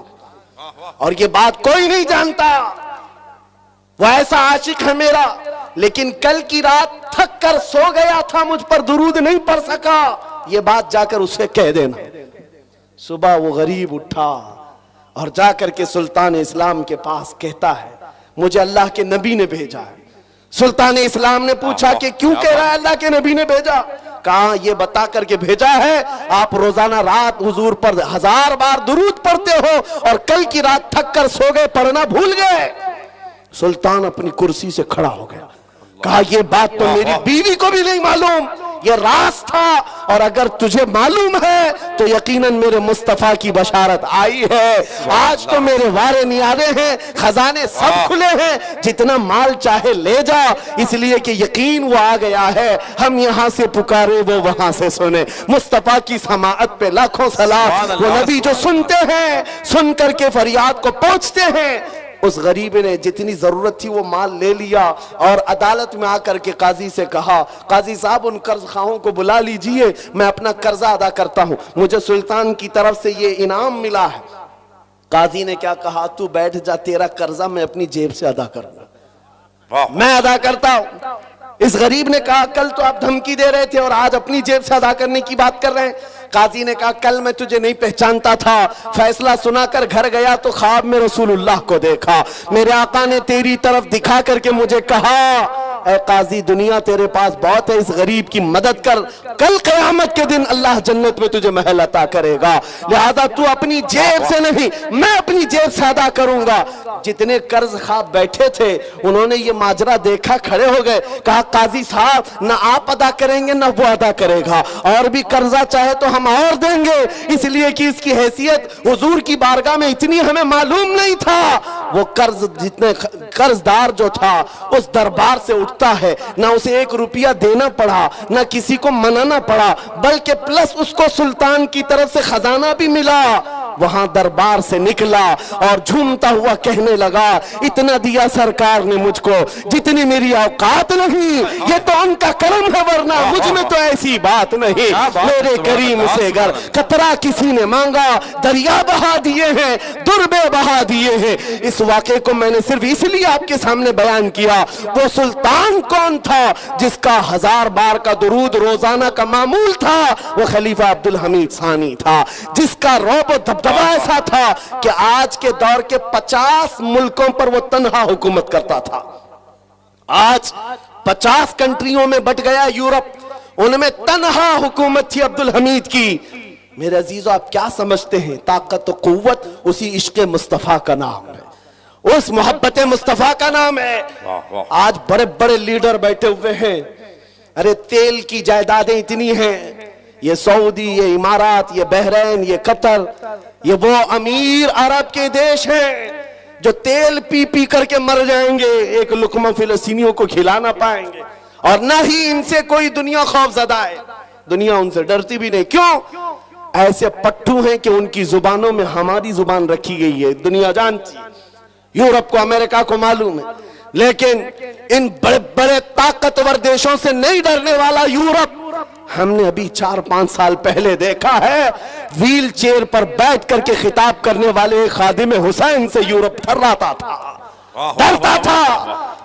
और ये बात कोई नहीं जानता। वो ऐसा आशिक है मेरा, लेकिन कल की रात थक कर सो गया था, मुझ पर दुरूद नहीं पढ़ सका, ये बात जाकर उसे कह देना। सुबह वो गरीब उठा और जाकर के सुल्तान इस्लाम के पास कहता है, मुझे अल्लाह के नबी ने भेजा है। सुल्तान इस्लाम ने पूछा कि क्यों कह रहा है अल्लाह के नबी ने भेजा? कहा ये बता करके भेजा है, आप रोजाना रात हुजूर पर 1000 बार दुरूद पढ़ते हो और कल की रात थक कर सो गए, पढ़ना भूल गए। सुल्तान अपनी कुर्सी से खड़ा हो गया, कहा ये बात तो मेरी बीवी को भी नहीं मालूम, ये राज था, और अगर तुझे मालूम है तो यकीनन मेरे मुस्तफा की बशारत आई है। आज तो मेरे वारे नियारे हैं, खजाने सब खुले हैं, जितना माल चाहे ले जा, इसलिए कि यकीन वो आ गया है, हम यहाँ से पुकारे वो वहां से सुने। मुस्तफा की समाअत पे लाखों सलाम। वो नबी जो सुनते हैं, सुन करके फरियाद को पहुंचते हैं। उस गरीब ने जितनी जरूरत थी वो माल ले लिया और अदालत में आकर के काजी से कहा, काजी साहब उन कर्ज खाहों को बुला लीजिए, मैं अपना कर्जा अदा करता हूं, मुझे सुल्तान की तरफ से ये इनाम मिला है। काजी ने क्या कहा, तू बैठ जा, तेरा कर्जा मैं अपनी जेब से अदा करूंगा, मैं अदा करता हूं। इस गरीब ने कहा, कल तो आप धमकी दे रहे थे और आज अपनी जेब से अदा करने की बात कर रहे हैं। काजी ने कहा, कल मैं तुझे नहीं पहचानता था, फैसला सुनाकर घर गया तो ख्वाब में रसूलुल्लाह को देखा, मेरे आका ने तेरी तरफ दिखा करके मुझे कहा, ऐ काजी दुनिया तेरे पास बहुत है, इस गरीब की मदद कर, कल क़यामत के दिन अल्लाह जन्नत में तुझे महल अता करेगा, लिहाजा तू अपनी जेब से नहीं, मैं अपनी जेब से अदा करूंगा। जितने कर्ज ख्वाब बैठे थे उन्होंने ये माजरा देखा, खड़े हो गए, कहा काजी साहब ना आप अदा करेंगे ना वो अदा करेगा, और भी कर्जा चाहे तो हम और देंगे, इसलिए कि इसकी हैसियत हुजूर की बारगाह में इतनी हमें मालूम नहीं था। वो जितने कर्जदार जो था उस दरबार से उठता है, ना उसे 1 रुपया देना पड़ा, ना किसी को मनाना पड़ा, बल्कि प्लस उसको सुल्तान की तरफ से खजाना भी मिला। वहां दरबार से निकला और झूमता हुआ कहने लगा, इतना दिया सरकार ने मुझको जितनी मेरी औकात नहीं, ये तो उनका करम है, वरना मुझ में तो ऐसी बात नहीं। मेरे करीम से अगर कतरा किसी ने मांगा, दरिया बहा दिए हैं, दुर्बे बहा दिए हैं। इस वाक़े को मैंने सिर्फ इसलिए आपके सामने बयान किया। वो सुल्तान कौन था जिसका 1000 बार का दुरूद रोजाना का मामूल था? वो खलीफा अब्दुल हमीद सानी था, जिसका रौब दबदबा ऐसा था कि आज के दौर के 50 मुल्कों पर वो तन्हा हुकूमत करता था। आज 50 कंट्रियों में बट गया यूरोप, उनमें तन्हा हुकूमत थी अब्दुल हमीद की। मेरे अजीजों, आप क्या समझते हैं? ताकत और कुव्वत उसी इश्क़ मुस्तफ़ा का नाम है, उस मोहब्बत मुस्तफ़ा का नाम है। आज बड़े बड़े लीडर बैठे हुए हैं, अरे तेल की जायदादें इतनी हैं, ये सऊदी, ये इमारात, ये बहरीन, ये कतर, ये वो अमीर अरब के देश हैं जो तेल पी पी करके मर जाएंगे, एक लुकमा फिलिस्तीनियों को खिला ना पाएंगे, और ना ही इनसे कोई दुनिया खौफजदा है, दुनिया उनसे डरती भी नहीं। क्यों? ऐसे पट्टू हैं कि उनकी जुबानों में हमारी जुबान रखी गई है, दुनिया जानती है, यूरोप को, अमेरिका को मालूम है, लेकिन इन बड़े बड़े ताकतवर देशों से नहीं डरने वाला यूरोप, हमने अभी 4-5 साल पहले देखा है, व्हील चेयर पर बैठ करके खिताब करने वाले खादिम हुसैन से यूरोप थर्राता था, डरता था,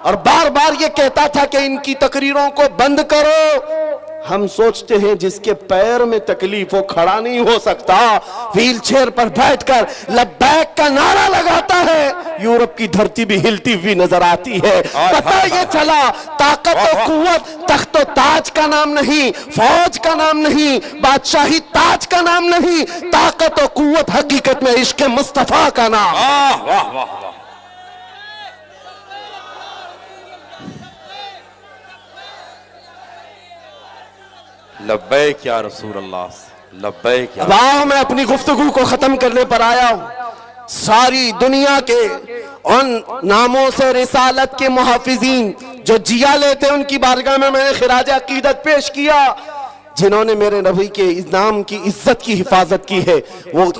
और बार बार ये कहता था कि इनकी तकरीरों को बंद करो। हम सोचते हैं जिसके पैर में तकलीफ हो, खड़ा नहीं हो सकता, व्हील चेयर पर बैठकर लब्बैक का नारा लगाता है, यूरोप की धरती भी हिलती हुई नजर आती है। पता ये चला, ताकत और कुव्वत तख्त और ताज का नाम नहीं, फौज का नाम नहीं, बादशाही ताज का नाम नहीं, ताकत और कुव्वत हकीकत में इश्क़ मुस्तफ़ा का नाम। वाह वाह वाह, लब्बैक या रसूल अल्लाह, लब्बैक या। अब मैं अपनी गुफ्तगू को खत्म करने पर आया हूं। सारी दुनिया के उन नामों से रिसालत के मुहाफिजीन जो जिया लेते, उनकी बारगाह में मैंने खिराज अकीदत पेश किया, जिन्होंने मेरे नबी के नाम की इज्जत की हिफाजत की है। वो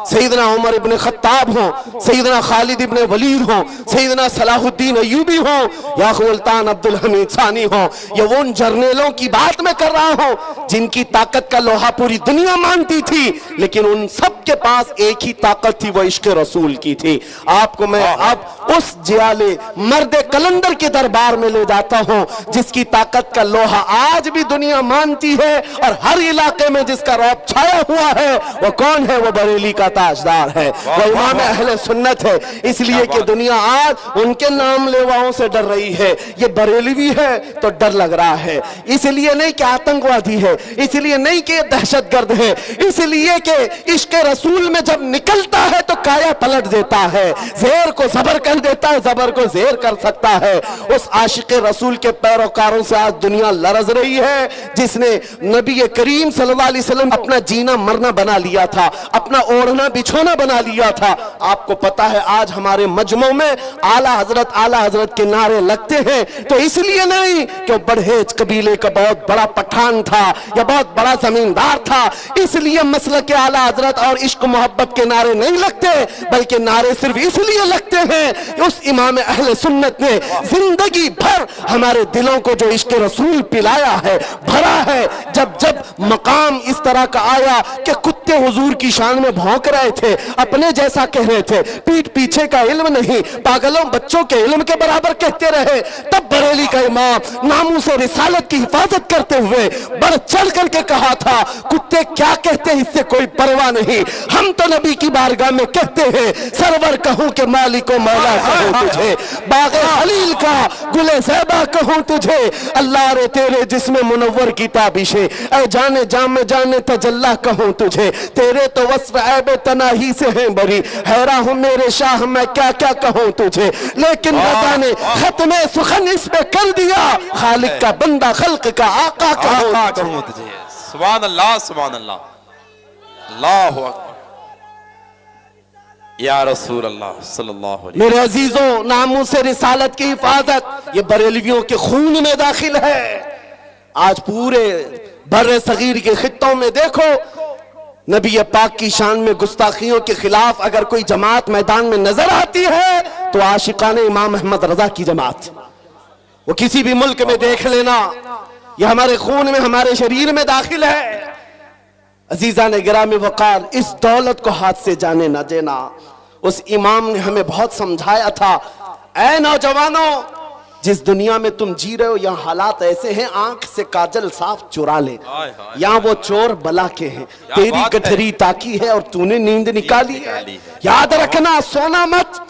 सैयदना उमर इब्न खत्ताब हो, सैयदना खालिद इब्न वलीद हो, सैयदना सलाहुद्दीन अय्यूबी हो, या सुल्तान अब्दुल हमीद सानी हो, या वो उन जर्नेलों की बात मैं कर रहा हूं जिनकी ताकत का लोहा पूरी दुनिया मानती थी, लेकिन उन सब के पास एक ही ताकत थी, वो इश्क़ रसूल की थी। आपको मैं अब उस जियाले मर्द कलंदर के दरबार में ले जाता हूं, जिसकी ताकत का लोहा आज भी दुनिया मानती है और हर इलाके में जिसका रौब छाया हुआ है। वो कौन है? वो बरेली का ताजदार है, वो इमाम अहले सुन्नत है। इसलिए कि दुनिया आज उनके नाम लेवाओं से डर रही है। ये बरेलवी है तो डर लग रहा है, इसलिए नहीं कि आतंकवादी है, इसलिए नहीं कि दहशतगर्द है, इसलिए कि इश्क रसूल में जब निकलता है तो काया पलट देता है, ज़ेर को ज़बर कर देता है, ज़बर को ज़ेर कर सकता है। उस आशिक रसूल के पैरोकारों से आज दुनिया लरज रही है, जिसने नबी करीम सल्लल्लाहु अलैहि वसल्लम अपना जीना मरना बना लिया था, अपना ओढ़ना बिछोना बना लिया था। आपको पता है आज हमारे मजमों में आला हजरत के नारे लगते हैं, तो इसलिए नहीं कि बड़हेज कबीले का बहुत बड़ा पठान था या बहुत बड़ा जमींदार था, इसलिए मसलक के आला हजरत और इश्क मोहब्बत के नारे नहीं लगते, बल्कि नारे सिर्फ इसलिए लगते हैं उस इमाम अहले सुन्नत ने जिंदगी भर हमारे दिलों को जो इश्क रसूल पिलाया है, भरा है। जब जब मकाम इस तरह का आया कि कुत्ते हुजूर की शान में भौंक रहे थे, अपने जैसा कह रहे थे, पीठ पीछे का इल्म नहीं, पागलों बच्चों के इल्म के बराबर कहते रहे, तब बरेली का इमाम नामूस और रिसालत की हिफाजत करते हुए बढ़ चढ़ करके कहा था, कुत्ते क्या कहते हैं इससे कोई परवाह नहीं, हम तो नबी की बारगाह में कहते हैं सरवर कहूं के मालिक व मौला कहूं तुझे, बाग़े खलील का गुले ज़ैबा कहूं तुझे, अल्लाह रे तेरे जिस्म मुनव्वर की ताबिशे, ऐ जाने जाम जाने तजल्ला कहूं तुझे, तेरे तो वस्फ ऐब तनाही से हैं बरी, हैरा हूं मेरे शाह मैं क्या क्या कहूं तुझे, लेकिन रज़ा ने खत्मे सुखन इस पे कर दिया, खालिक का बंदा खल्क का आका कहूं तुझे। सुभान अल्लाह, सुभान अल्लाह, अल्लाहु अकबर, या रसूल अल्लाह सल्लल्लाहु अलैहि। मेरे अजीजों, नामूस रिसालत की हिफाजत ये बरेलवियों के खून में दाखिल है। आज पूरे बर्रे सगीर के खित्तों में देखो, नबी पाक की शान में गुस्ताखियों के खिलाफ अगर कोई जमात मैदान में नजर आती है तो आशिकाने इमाम अहमद रजा की जमात, वो किसी भी मुल्क में देख लेना, यह हमारे खून में हमारे शरीर में दाखिल है। अजीजा ने गिरामी वकार, इस दौलत को हाथ से जाने ना देना। उस इमाम ने हमें बहुत समझाया था, ऐ नौजवानों, जिस दुनिया में तुम जी रहे हो यहाँ हालात ऐसे हैं, आंख से काजल साफ चुरा ले, यहाँ वो चोर बला के हैं, तेरी गठरी ताकी है और तूने नींद निकाली है। याद रखना, सोना मत,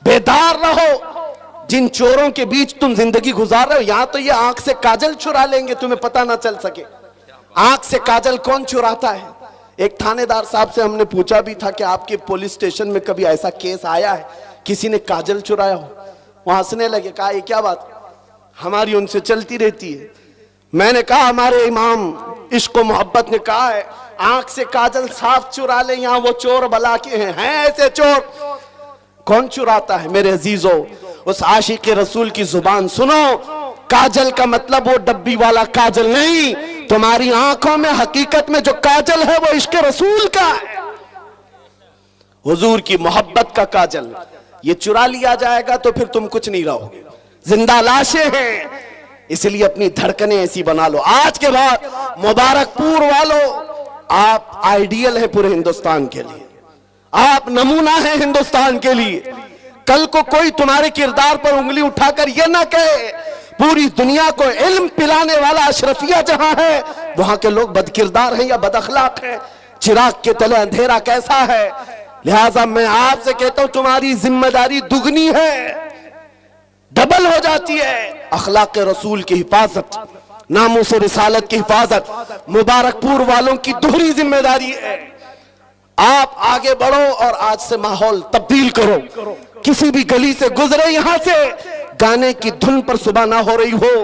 बेदार रहो। जिन चोरों के बीच तुम जिंदगी गुजार रहे हो, यहाँ तो ये आंख से काजल चुरा लेंगे, तुम्हें पता ना चल सके। आंख से काजल कौन चुराता है? एक थानेदार साहब से हमने पूछा भी था कि आपके पुलिस स्टेशन में कभी ऐसा केस आया है किसी ने काजल चुराया हो? वो हंसने लगे, कहा ये क्या बात, हमारी उनसे चलती रहती है। मैंने कहा हमारे इमाम इश्क मोहब्बत ने कहा है, आंख से काजल साफ चुरा ले, यहाँ वो चोर बला के हैं ऐसे चोर। कौन चुराता है? मेरे अजीजों, उस आशिक रसूल की जुबान सुनो। काजल का मतलब वो डब्बी वाला काजल नहीं, तुम्हारी आंखों में हकीकत में जो काजल है वो इश्क रसूल का है, हुजूर की मोहब्बत का काजल। ये चुरा लिया जाएगा तो फिर तुम कुछ नहीं रहोगे, जिंदा लाशें हैं। इसलिए अपनी धड़कनें ऐसी बना लो। आज के बाद मुबारकपुर वालों, आप आइडियल है पूरे हिंदुस्तान के लिए, आप नमूना है हिंदुस्तान के लिए। कल को कोई तुम्हारे किरदार पर उंगली उठाकर यह ना कहे, पूरी दुनिया को इल्म पिलाने वाला अशरफिया जहां है, वहां के लोग बदकिरदार हैं या बदअखलाक हैं। चिराग के तले अंधेरा कैसा है? लिहाजा मैं आपसे कहता हूं, तुम्हारी जिम्मेदारी दुगनी है, डबल हो जाती है। अखलाक रसूल की हिफाजत, नामूस रिसालत की हिफाजत मुबारकपुर वालों की दोहरी जिम्मेदारी है। आप आगे बढ़ो और आज से माहौल तब्दील करो। किसी भी गली से गुजरे, यहां से गाने की धुन पर सुबह ना हो रही हो,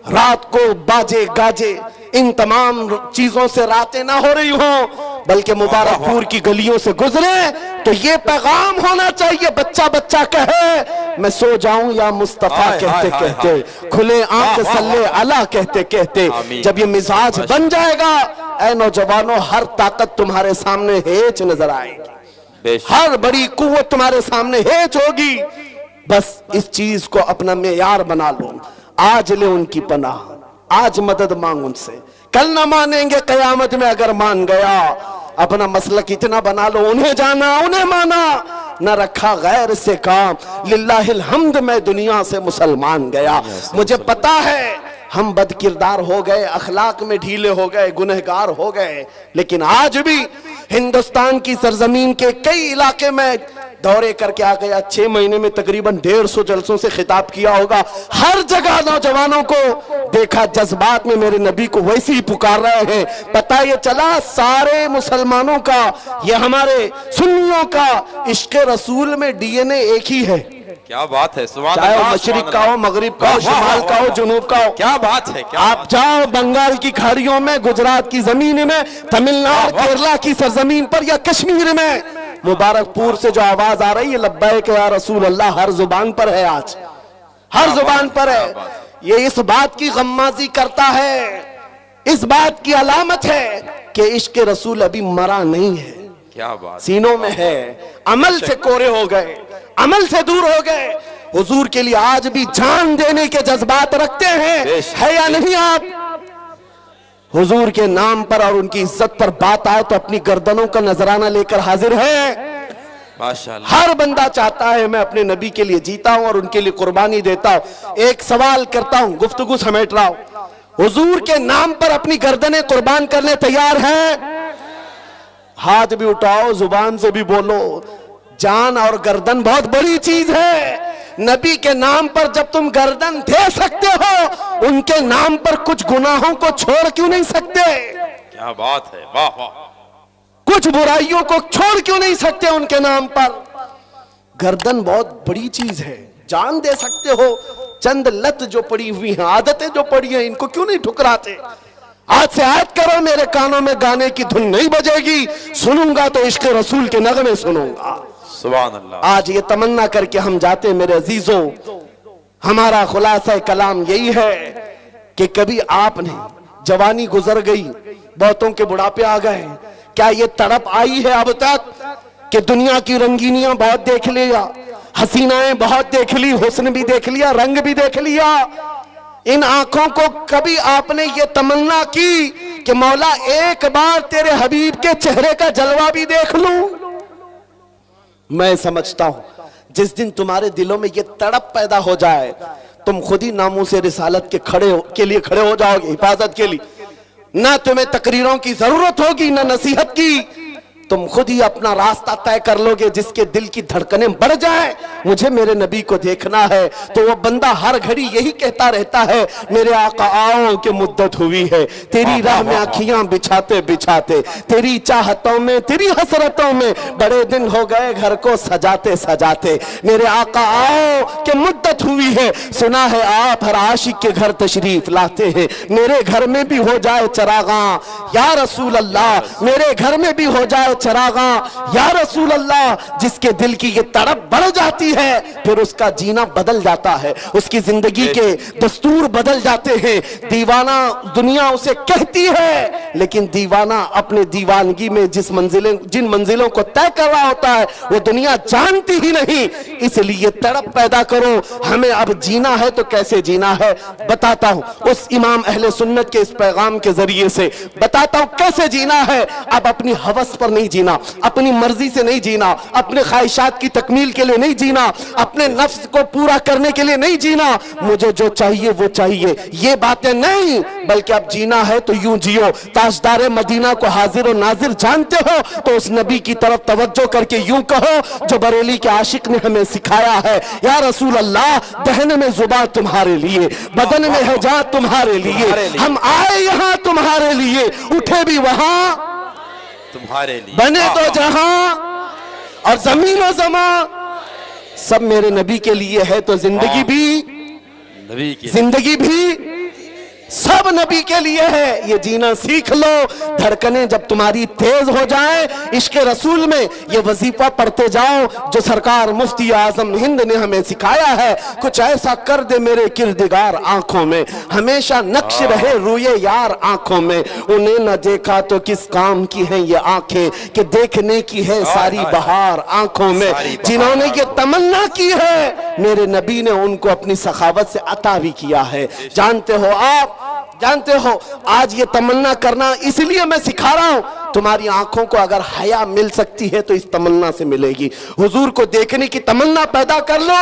रात को बाजे गाजे, इन तमाम चीजों से रातें ना हो रही हो, बल्कि मुबारकपुर की गलियों से गुजरे तो ये पैगाम होना चाहिए, बच्चा बच्चा कहे मैं सो जाऊं या मुस्तफा कहते कहते, खुले आंख सल्ले अला कहते कहते। जब ये मिजाज बन जाएगा, ऐ नौजवानों, हर ताकत तुम्हारे सामने हेच नजर आएगी, हर बड़ी कुव्वत तुम्हारे सामने हेच होगी। बस इस चीज को अपना मेयार बना लो। आज ले उनकी पनाह, आज मदद मांग उनसे, कल ना मानेंगे कयामत में अगर मान गया। अपना मसलक इतना बना लो, उन्हें जाना उन्हें माना, न रखा गैर से काम, लिल्लाहिल हम्द मैं दुनिया से मुसलमान गया। मुझे पता है हम बदकिरदार हो गए, अखलाक में ढीले हो गए, गुनहगार हो गए, लेकिन आज भी हिंदुस्तान की सरजमीन के कई इलाके में दौरे करके आ गया। 6 महीने में तकरीबन 150 जलसों से खिताब किया होगा। हर जगह नौजवानों को देखा जज्बात में मेरे नबी को वैसे ही पुकार रहे हैं। पता ये चला सारे मुसलमानों का, ये हमारे सुन्नियों का इश्क रसूल में डीएनए एक ही है। क्या बात है, सुभान चाहे अल्लाह, मशरिक सुभान का हो, मगरिब का हो, शिमाल का हो, जुनूब का हो। क्या बात है, क्या आप जाओ बंगाल की खाड़ियों में, गुजरात की जमीन में, तमिलनाडु केरला की सरजमीन पर या कश्मीर में, मुबारकपुर से जो आवाज आ रही है लब्बैक या रसूल अल्लाह, हर जुबान पर है, आज हर जुबान पर है। ये इस बात की गम्माजी करता है, इस बात की अलामत है कि इश्क रसूल अभी मरा नहीं है, क्या बात, सीनों में है। अमल से कोरे हो गए, अमल से दूर हो गए। हुजूर के लिए आज भी जान देने के जज्बात रखते हैं, है या नहीं आप? हुजूर के नाम पर और उनकी इज्जत पर बात आए तो अपनी गर्दनों का नजराना लेकर हाजिर है। माशाअल्लाह। हर बंदा चाहता है मैं अपने नबी के लिए जीता हूं और उनके लिए कुर्बानी देता हूं। एक सवाल करता हूं, गुफ्तगू समेट रहा हूं, हुजूर के नाम पर अपनी गर्दनें कुर्बान करने तैयार हैं? हाथ भी उठाओ, जुबान से भी बोलो। जान और गर्दन बहुत बड़ी चीज है। नबी के नाम पर जब तुम गर्दन दे सकते हो, उनके नाम पर कुछ गुनाहों को छोड़ क्यों नहीं सकते? क्या बात है, वाह वाह। कुछ बुराइयों को छोड़ क्यों नहीं सकते उनके नाम पर? गर्दन बहुत बड़ी चीज है, जान दे सकते हो। चंद लत जो पड़ी हुई हैं, आदतें जो पड़ी हैं, इनको क्यों नहीं ठुकराते? आज से आयत करो, मेरे कानों में गाने की धुन नहीं बजेगी, सुनूंगा तो इश्क रसूल के नगमे सुनूंगा। सुभान अल्लाह। आज ये तमन्ना करके हम जाते मेरे अजीजों, हमारा खुलासा कलाम यही है कि कभी आपने, जवानी गुजर गई, बहुतों के बुढ़ापे आ गए, क्या ये तड़प आई है अब तक कि दुनिया की रंगीनियां बहुत देख लिया, हसीनाएं बहुत देख ली, हुस्न भी देख लिया, रंग भी देख लिया, इन आंखों को कभी आपने ये तमन्ना की कि मौला एक बार तेरे हबीब के चेहरे का जलवा भी देख लूं? मैं समझता हूं जिस दिन तुम्हारे दिलों में ये तड़प पैदा हो जाए, तुम खुद ही नामूसे रिसालत के लिए खड़े हो जाओगे, हिफाजत के लिए। ना तुम्हें तकरीरों की जरूरत होगी, ना नसीहत की, तुम खुद ही अपना रास्ता तय कर लोगे। जिसके दिल की धड़कनें बढ़ जाए, मुझे मेरे नबी को देखना है, तो वो बंदा हर घड़ी यही कहता रहता है, मेरे आका आओ कि मुद्दत हुई है, तेरी राह में आँखियां बिछाते बिछाते, तेरी चाहतों में, तेरी हसरतों में बड़े दिन हो गए घर को सजाते सजाते, मेरे आका आओ कि मुद्दत हुई है। सुना है आप हर आशिक के घर तशरीफ लाते हैं, मेरे घर में भी हो जाए चरागा या रसूल अल्लाह, मेरे घर में भी हो जाए चरागा या रसूल अल्लाह। जिसके दिल की ये तड़प बढ़ जाती है, फिर उसका जीना बदल जाता है, उसकी जिंदगी के दस्तूर बदल जाते हैं। दीवाना दुनिया उसे कहती है, लेकिन दीवाना अपने दीवानगी में जिन मंजिलों को तय कर रहा होता है, वो दुनिया जानती ही नहीं। इसलिए तड़प पैदा करो, हमें अब जीना है तो कैसे जीना है बताता हूं। उस इमाम अहले सुन्नत के इस पैगाम के जरिए से बताता हूं कैसे जीना है। अब अपनी हवस पर नहीं जीना, अपनी मर्जी से नहीं जीना, अपने ख्वाहिशात की तकमील के लिए नहीं जीना, अपने नफ्स को पूरा करने के लिए नहीं जीना, मुझे जो चाहिए वो चाहिए, ये बातें नहीं, बल्कि अब जीना है तो यूं जियो। ताजदार मदीना को हाजिर और नाजिर जानते हो तो उस नबी की तरफ तवज्जो करके यूं कहो जो बरेली के आशिक ने हमें सिखाया है, या रसूल अल्लाह, दहन में जुबान तुम्हारे लिए, बदन में है जान तुम्हारे लिए, हम आए यहाँ तुम्हारे लिए, उठे भी वहां तुम्हारे लिए, बने तो जहां और जमीन और जमा सब मेरे नबी के लिए है, तो जिंदगी भी नबी की, जिंदगी भी सब नबी के लिए है। ये जीना सीख लो। धड़कनें जब तुम्हारी तेज हो जाए, इश्क रसूल में ये वजीफा पढ़ते जाओ जो सरकार मुफ्ती आजम हिंद ने हमें सिखाया है। कुछ ऐसा कर दे मेरे किरदगार आंखों में, हमेशा नक्श रहे रूए यार आंखों में, उन्हें न देखा तो किस काम की है ये आंखें कि देखने की है सारी बहार आंखों में। जिन्होंने ये तमन्ना की है, मेरे नबी ने उनको अपनी सखावत से अता भी किया है। जानते हो आप, जानते हो आज ये तमन्ना करना इसलिए मैं सिखा रहा हूं तुम्हारी आंखों को अगर हया मिल सकती है तो इस तमन्ना से मिलेगी। हुजूर को देखने की तमन्ना पैदा कर लो,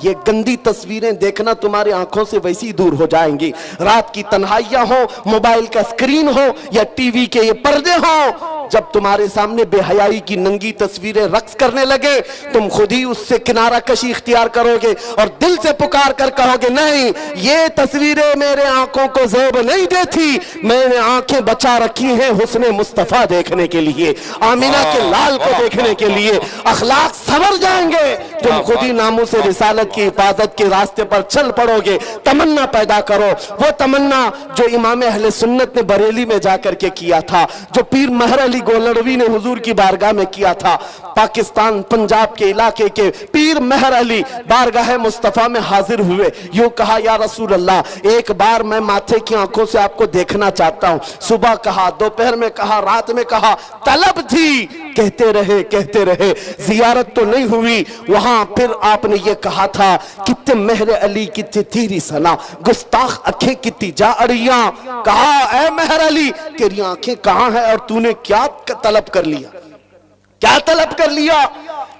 ये गंदी तस्वीरें देखना तुम्हारी आंखों से वैसी ही दूर हो जाएंगी। रात की तन्हाइयां हो, मोबाइल का स्क्रीन हो या टीवी के ये पर्दे हो, जब तुम्हारे सामने बेहयाई की नंगी तस्वीरें रक्स करने लगे, तुम खुद ही उससे किनारा कशी इख्तियार करोगे और दिल से पुकार कर कहोगे, नहीं, ये तस्वीरें मेरे आंखों को ज़ेब नहीं देती, मैंने आंखें बचा रखी हैं हुस्ने मुस्तफा देखने के लिए, आमीना के लाल को देखने के लिए। अखलाक संवर जाएंगे, तुम खुद ही नामों से रिसालत की हिफाजत के रास्ते पर चल पड़ोगे। तमन्ना पैदा करो, वो तमन्ना जो इमाम अहले सुन्नत ने बरेली में जाकर के किया था, जो पीर महर अली गोलड़वी ने हुजूर की बारगाह में किया था। पाकिस्तान पंजाब के इलाके के पीर महर अली बारगाह मुस्तफा में हाजिर हुए, यूं कहा, या रसूल अल्लाह, एक बार मैं माथे की आंखों से आपको देखना चाहता हूं। सुबह कहा, दोपहर में कहा, रात में कहा, तलब थी, कहते रहे, जियारत तो नहीं हुई। वहां फिर आपने ये कहा था, कितने महर अली कितने तेरी सना, गुस्ताख आंखें कितनी जा अड़ियां। कहा, ऐ महर अली, तेरी आंखें कहां है और तूने क्या तलब कर लिया, क्या तलब कर लिया?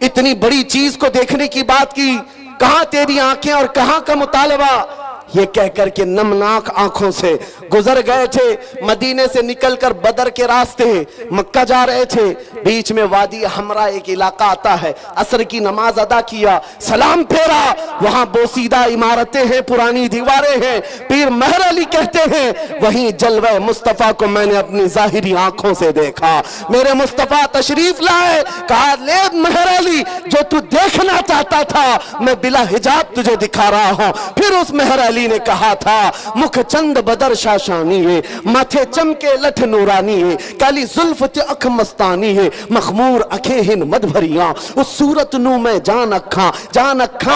इतनी बड़ी चीज को देखने की बात की, कहां तेरी आंखें और कहां का मुतालबा? ये कहकर के नमनाक आंखों से गुजर गए थे। मदीने से निकलकर बदर के रास्ते मक्का जा रहे थे, बीच में वादी हमरा एक इलाका आता है। असर की नमाज अदा किया, सलाम फेरा, वहां बोसीदा इमारतें हैं, पुरानी दीवारें हैं। पीर महर अली कहते हैं, वहीं जलवा मुस्तफा को मैंने अपनी जाहिरी आंखों से देखा। मेरे मुस्तफा तशरीफ लाए, कहा, ले महर अली, जो तू देखना चाहता था मैं बिला हिजाब तुझे दिखा रहा हूं। फिर उस महर अली ने कहा था, मुख चंद बदर शाशानी है, माथे चमके लठ नूरानी है, काली जुल्फ ते अख मस्तानी है, मखमूर अखे हिन मद भरिया, उस सूरत नू मैं जान अखा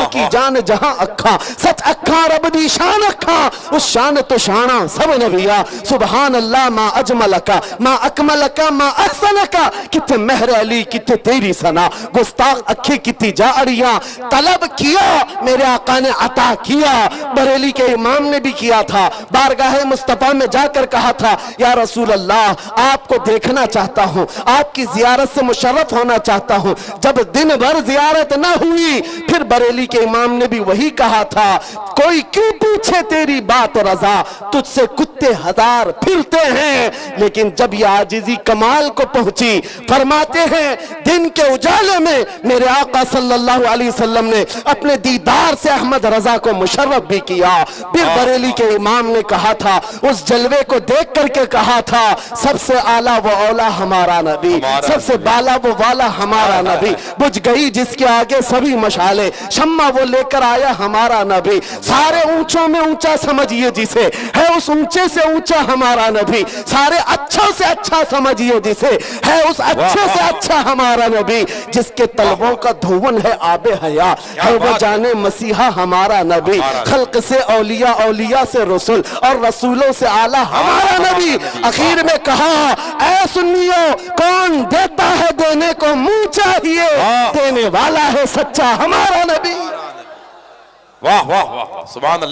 की जान जहां अखा, सच अखा रब दी शान अखा, उस शान तो शाना सब नबिया। सुभान अल्लाह मा अजमलका मा अकमलका मा अहसनका, कितने महर अली कितने तेरी सना, गुस्ताख अखे कितनी जा अड़ियां। तलब किया, मेरे आका ने अता किया। बरेली के इमाम ने भी किया था, बारगाह मुस्तफा में जाकर कहा था, या रसूल अल्लाह, आपको देखना चाहता हूं, आपकी जियारत से मुशर्रफ होना चाहता हूं। जब दिन भर जियारत ना हुई, फिर बरेली के इमाम ने भी वही कहा था, कोई क्यों पूछे तेरी बात रजा, तुझसे कुत्ते हजार फिरते हैं। लेकिन जब यह आजिजी कमाल को पहुंची, फरमाते हैं, दिन के उजाले में मेरे आका सल्लल्लाहु अलैहि वसल्लम ने अपने दीदार से अहमद रजा को मुशर्रफ भी किया। फिर बरेली के इमाम ने कहा था, उस जलवे को देख करके कहा था, सबसे आला वो औला हमारा नबी, सबसे बाला वो वाला हमारा नबी, बुझ गई जिसके आगे सभी मशाले, शम्मा वो लेकर आया हमारा नबी। सारे ऊंचों में ऊंचा समझिए जिसे, है उस ऊंचे से ऊंचा हमारा नबी। सारे अच्छों से अच्छा समझिए जिसे, है उस अच्छे से अच्छा हमारा नबी। जिसके तलबों का धुवन है आबे हया, है वो जाने मसीहा हमारा नबी। खल्क से औलिया, औलिया से रसूल और रसूलों से आला हमारा नबी। आखिर में कहा, ऐ सुन्नियों, कौन देता है देने को मुंह चाहिए, देने वाला है सच्चा हमारा नबी। वाह वाह वाह, सुभान अल्लाह।